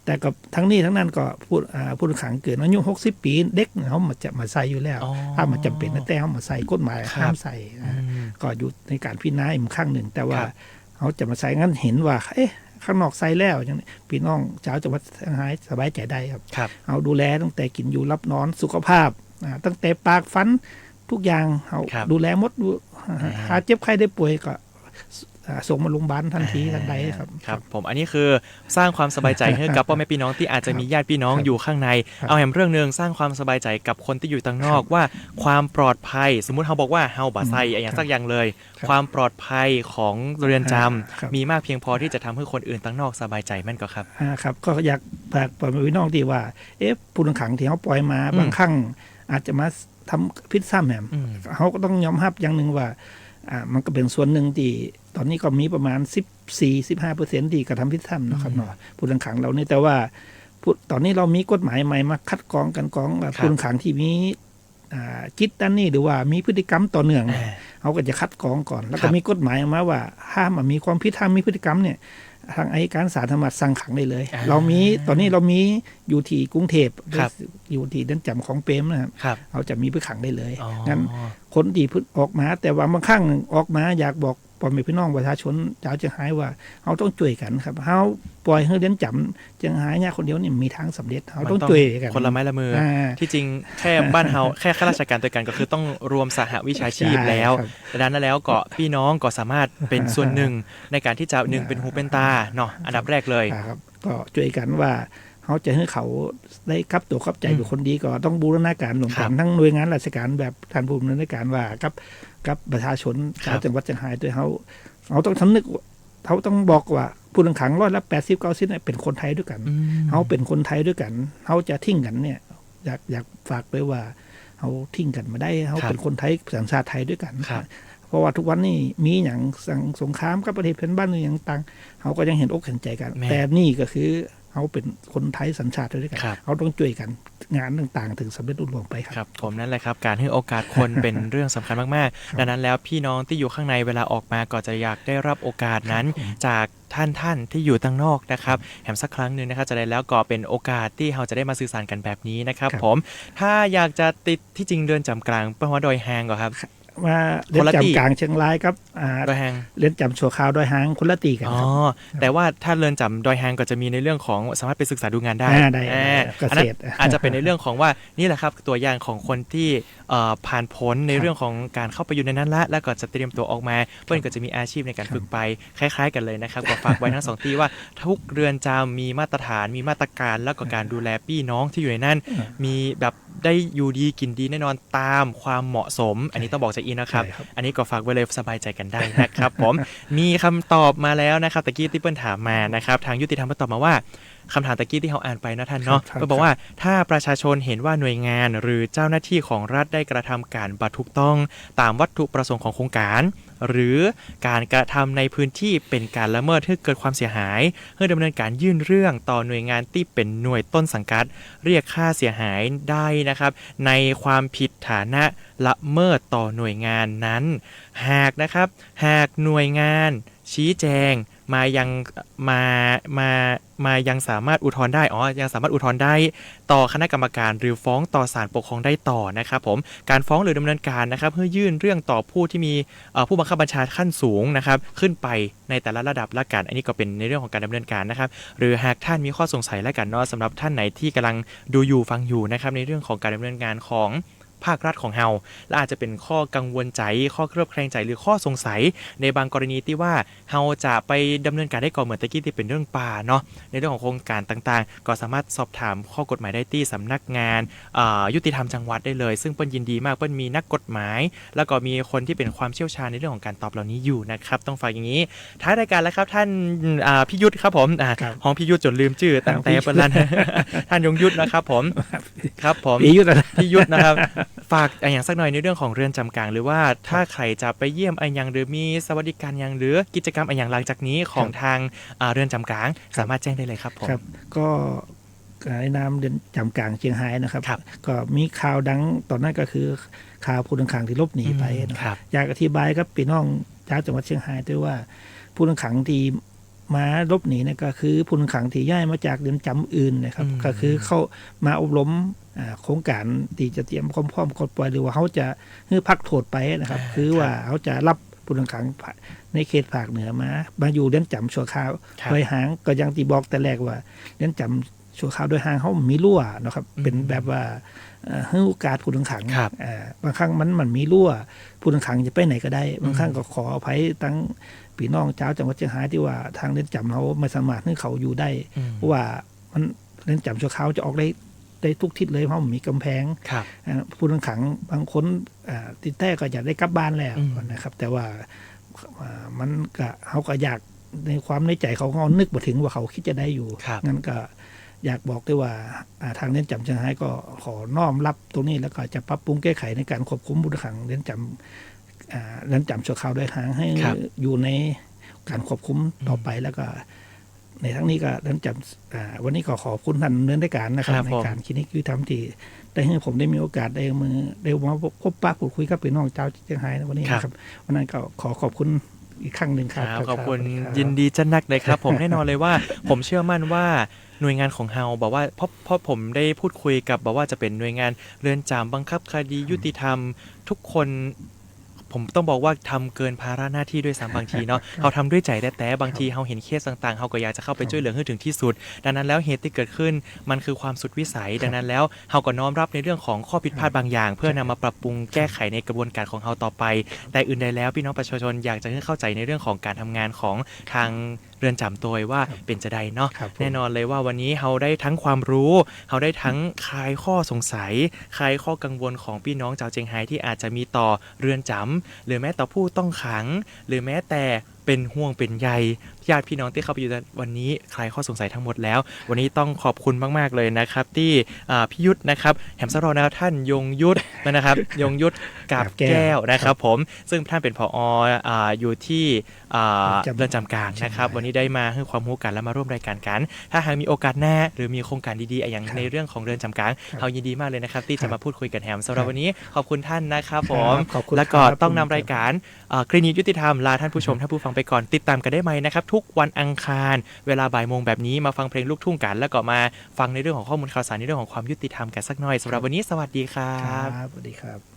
แต่กับทั้งนี้ทั้งนั้นก็ผู้ต้องขังเกินอายุ60 ปีเด็กเขาจะมาใส่อยู่แล้วถ้ามันจำเป็นแต่เขามาใส่กฎหมายห้ามใส่ก็อยู่ในการพิจารณาอีกครั้งหนึ่งแต่ว่าเขาจะมาใส่งั้นเห็นว่าข้างนอกใส่แล้วอย่างนี้พี่น้องชาวจังหวัดเชียงรายสบายใจได้ครับเอาดูแลตั้งแต่กินอยู่รับนอนสุขภาพตั้งแต่ปากฟันทุกอย่างเขาดูแลหมดหาเจ็บไข้ได้ป่วยก็ส่งมาโรงพยาบาลทันทีทันใดครับครับผมอันนี้คือสร้างความสบายใจให้กับพ่อแม่พี่น้องที่อาจจะมีญาติพี่น้องอยู่ข้างในเอาแห่งเรื่องนึงสร้างความสบายใจกับคนที่อยู่ต่างนอกว่าความปลอดภัยสมมุติเขาบอกว่าเฮาบ่ใส่อย่างสักอย่างเลยความปลอดภัยของเรือนจำมีมากเพียงพอที่จะทำให้คนอื่นต่างนอกสบายใจแม่นก็ครับครับก็อยากฝากพ่อแม่พี่น้องที่ว่าผู้ต้องขังที่เขาปล่อยมาบางครั้งอาจจะมาทำพิษซ้ำแหมเขาก็ต้องยอมรับอย่างนึงว่ามันก็เป็นส่วนหนึ่งที่ตอนนี้ก็มีประมาณ14-15%ที่กระทำผิดซ้ำนะครับเนาะผู้ต้องขังเราเนี่ยแต่ว่า ตอนนี้เรามีกฎหมายใหม่มาคัดกรองกันกรองผู้ต้องขังที่มีจิตด้านนี้หรือว่ามีพฤติกรรมต่อเนื่องเขาก็จะคัดกรองก่อนแล้วก็มีกฎหมายออกมาว่าห้ามมีความผิดห้ามมีพฤติกรรมเนี่ยทางอัยการศาลสามารถสั่งขังได้เลยเรามีตอนนี้เรามีอยู่ที่กรุงเทพอยู่ที่เรือนจำของเปรมนะครับเราจะมีไปขังได้เลยงั้นคนที่ออกมาแต่ว่าบางครั้งออกมาอยากบอกพ่อแม่พี่น้องประชาชนชาวเชียงรายว่าเราต้องช่วยกันครับเราปล่อยให้เรือนจำเชียงรายเนี่ยคนเดียวนี่มีทางสำเร็จเราต้องช่วยกันคนละไม้ละมือที่จริงแค่บ้านเฮาแค่ข้าราชการตัวกันก็คือต้องรวมสหวิชาชีพแล้วดังนั้นแล้วก็พี่น้องก็สามารถเป็นส่วนหนึ่งในการที่จะหนึ่งเป็นหูเป็นตาเนาะอันดับแรกเลยครับก็ช่วยกันว่าเขาจะให้เขาได้ครับตัวครับใจเป็นคนดีก็ต้องบูรณาการร่วมกันทั้งหน่วยงานราชการแบบท่านผู้บริการว่ากับประชาชนชาวจังหวัดเชียงรายด้วยเขาต้องสำนึกเขาต้องบอกว่าผู้ต้องขัง80-90%เป็นคนไทยด้วยกันเขาเป็นคนไทยด้วยกันเขาจะทิ้งกันเนี่ยอยากฝากไว้ว่าเขาทิ้งกันมาได้เขาเป็นคนไทยสัญชาติไทยด้วยกันเพราะว่าทุกวันนี้มีอย่างสงครามกับประเทศเพื่อนบ้านอย่างต่างเขาก็ยังเห็นอกเห็นใจกันแต่นี่ก็คือเขาเป็นคนไทยสัญชาติด้วยกันเขาต้องช่วยกันงานต่างๆถึงสำเร็จรุ่งเรืองไปครับผมนั่นแหละครับการให้โอกาสคนเป็นเรื่องสำคัญมากๆดังนั้นแล้วพี่น้องที่อยู่ข้างในเวลาออกมาก็จะอยากได้รับโอกาสนั้นจากท่านที่อยู่ตั้งนอกนะครับแถมสักครั้งนึงนะครับจะได้แล้วก็เป็นโอกาสที่เราจะได้มาสื่อสารกันแบบนี้นะครับผมถ้าอยากจะติดที่จริงเดินจำกลางเพื่อว่าดอยแฮงก่อนครับว่าเรือนจำกลางเชียงรายครับดอยแฮงเรือนจำชั่วคราวดอยหางคนละตีกันแต่ว่าถ้าเรือนจำดอยแฮงก็จะมีในเรื่องของสามารถไปศึกษาดูงานได้เกษตรอาจจะเป็นในเรื่องของว่านี่แหละครับตัวอย่างของคนที่ผ่านพ้นในเรื่องของการเข้าไปอยู่ในนั้นแล้วก็จะเตรียมตัวออกมาเพื่อนก็จะมีอาชีพในการฝึกไปคล้ายๆกันเลยนะครับก็ฝากไว้ทั้ง2ที่ว่าทุกเรือนจำมีมาตรฐานมีมาตรการแล้วก็การดูแลพี่น้องที่อยู่ในนั้นมีแบบได้อยู่ดีกินดีแน่นอนตามความเหมาะสมอันนี้ต้องบอกจากอีนะครับอันนี้ก็ฝากไว้เลยสบายใจกันได้นะครับผมมีคำตอบมาแล้วนะครับตะกี้ที่เปิ้ลถามมานะครับทางยุติธรรมตอบมาว่าคำถามตะกี้ที่เขาอ่านไปนะท่านเนาะก็บอกว่าถ้าประชาชนเห็นว่าหน่วยงานหรือเจ้าหน้าที่ของรัฐได้กระทำการบัตรถูกต้องตามวัตถุประสงค์ของโครงการหรือการกระทำในพื้นที่เป็นการละเมิดให้เกิดความเสียหายให้ดำเนินการยื่นเรื่องต่อหน่วยงานที่เป็นหน่วยต้นสังกัดเรียกค่าเสียหายได้นะครับในความผิดฐานะละเมิดต่อหน่วยงานนั้นหากหน่วยงานชี้แจงมายังสามารถอุทธรณ์ได้ยังสามารถอุทธรณ์ได้ต่อคณะกรรมการหรือฟ้องต่อศาลปกครองได้ต่อนะครับผมการฟ้องหรือดำเนินการนะครับเพื่อยื่นเรื่องต่อผู้ที่มีผู้บังคับบัญชาขั้นสูงนะครับขึ้นไปในแต่ละระดับละกันอันนี้ก็เป็นในเรื่องของการดำเนินการนะครับหรือหากท่านมีข้อสงสัยละกันเนาะสำหรับท่านไหนที่กำลังดูอยู่ฟังอยู่นะครับในเรื่องของการดำเนินงานของภาครัฐของเฮาและอาจจะเป็นข้อกังวลใจข้อเครือบแคลงใจหรือข้อสงสัยในบางกรณีที่ว่าเฮาจะไปดำเนินการได้ก่อนเหมือนตะกี้ที่เป็นเรื่องป่าเนาะในเรื่องของโครงการต่างๆก็สามารถสอบถามข้อกฎหมายได้ที่สำนักงานยุติธรรมจังหวัดได้เลยซึ่งเปิ้ลยินดีมากเปิ้ลมีนักกฎหมายแล้วก็มีคนที่เป็นความเชี่ยวชาญในเรื่องของการตอบเหล่านี้อยู่นะครับต้องฝากอย่างนี้ท้ายรายการแล้วครับท่านพี่ยุทธครับผมห้องพี่ยุทธจนลืมชื่อตั้งแต่เปิ้ลนั้นท่านยงยุทธนะครับผมครับผมพี่ยุทธนะครับฝากอย่างสักหน่อยในเรื่องของเรือนจำกลางหรือว่าถ้าใครจะไปเยี่ยมอย่างหรือมีสวัสดิการอย่างหรือกิจกรรมอย่างหลังจากนี้ของทางเรือนจำกลางสามารถแจ้งได้เลยครับผมก็ในนามเรือนจำกลางเชียงรายนะครับก็มีข่าวดังตอนนั้นก็คือข่าวผู้ต้องขังที่ลบหนีไปนะครับอยากอธิบายครับพี่น้องชาวจังหวัดเชียงรายด้วยว่าผู้ต้องขังที่มาลบหนีเนี่ยก็คือผู้ต้องขังที่ย้ายมาจากเรือนจำอื่นนะครับก็คือเขามาอบรมโครงการที่จะเตรียมความพร้อมกดปล่อยหรือว่าเขาจะให้พักโทษไปนะครับคือว่าเขาจะรับผู้ต้องขังในเขตภาคเหนือมาอยู่เรือนจำชั่วคราวโดยหางก็ยังที่บอกแต่แรกว่าเรือนจำชั่วคราวโดยหางเขามีรั่วนะครับเป็นแบบว่าให้โอกาสผู้ต้องขังบางครั้งมันมีรั่วผู้ต้องขังจะไปไหนก็ได้บางครั้งก็ขออภัยตั้งพี่น้องเจ้าจังหวัดเชียงรายที่ว่าทางเรือนจำเขาไม่สามารถให้เขาอยู่ได้เพราะว่ามันเรือนจำชั่วคราวจะออกได้ทุกทิศเลยเพราะมันมีกำแพงผู้ต้องขังบางคนติดแท้ก็อยากได้กลับบ้านแล้วนะครับแต่ว่ามันก็เขาก็อยากในความในใจเขาก็นึกบ่ถึงว่าเขาคิดจะได้อยู่งั้นก็อยากบอกด้วยว่าทางเรือนจำเชียงรายก็ขอน้อมรับตรงนี้แล้วก็จะปรับปรุงแก้ไขในการควบคุมผู้ต้องขังเรือนจำชั่วคราวด้วยทางให้อยู่ในการควบคุมต่อไปแล้วก็ ในทั้งนี้ก็เริ่มจำวันนี้ขอบคุณท่านดำเนินรายการนะครับ ครับ ใน ผม การคลินิกยุติธรรมที่ได้ให้ผมได้มีโอกาสได้มาพบปะพูดคุยกับพี่น้องชาวเชียงรายในวันนี้นะครับวันนั้นก็ขอบคุณอีกครั้งหนึ่งครับ ขอบคุณ สวัสดีครับ ยินดีจะนักเลยครับ ผม แน่นอนเลยว่า ผมเชื่อมั่นว่าหน่วยงานของเฮาบอกว่าเพราะผมได้พูดคุยกับบอกว่าจะเป็นหน่วยงานเรือนจำบังคับคดียุติธรรมทุกคนผมต้องบอกว่าทำเกินภาระหน้าที่ด้วยซ้ำบางทีเนาะ เขาทำด้วยใจแต่บางทีเขาเห็นเคสต่างๆเขาก็อยากจะเข้าไปช่วยเหลือให้ถึงที่สุด ดังนั้นแล้วเหตุที่เกิดขึ้นมันคือความสุดวิสัย ดังนั้นแล้วเขาก็น้อมรับในเรื่องของข้อผิดพลาดบางอย่าง เพื่อนำมาปรับปรุงแก้ไขในกระบวนการของเขาต่อไป แต่อื่นใดแล้วพี่น้องประชาชนอยากจะให้เข้าใจในเรื่องของการทำงานของทางเรือนจำโดยว่าเป็นจะใดเนาะ ครับผม แน่นอนเลยว่าวันนี้เราได้ทั้งความรู้เราได้ทั้งคลายข้อสงสัยคลายข้อกังวลของพี่น้องชาวเจียงไฮ้ที่อาจจะมีต่อเรือนจำหรือแม้ต่อผู้ต้องขัง หรือแม้แต่เป็นห่วงเป็นใยญาติพี่น้องที่เข้าไปอยู่ในวันนี้คลายข้อสงสัยทั้งหมดแล้ว วันนี้ต้องขอบคุณมากๆเลยนะครับที่พี่ยุทธนะครับแหมสรอนะครับท่านยงยุทธนะครับยงยุทธกาบแก้วนะครับผมซึ่งท่านเป็นผอ.อยู่ที่เรือนจำกลางนะครับวันนี้ได้มาให้ความรู้กันและมาร่วมรายการกัน ถ้าหากมีโอกาสหน้าหรือมีโครงการดีๆอย่างในเรื่องของเรือนจำกลางเรายินดีมากเลยนะครับที่จะมาพูดคุยกันแฮมสำหรับวันนี้ขอบคุณท่านนะครับผม ขอบคุณ แล้วก็ ครับ ต้องนำรายการคลินิกยุติธรรมลาท่านผู้ชมท่านผู้ฟังไปก่อนติดตามกันได้ไหมนะครับทุกวันอังคารเวลาบ่ายโมงแบบนี้มาฟังเพลงลูกทุ่งกันแล้วก็มาฟังในเรื่องของข้อมูลข่าวสารในเรื่องของความยุติธรรมกันสักหน่อยสำหรับวันนี้สวัสดีครั ครับ บสวัสดีครับ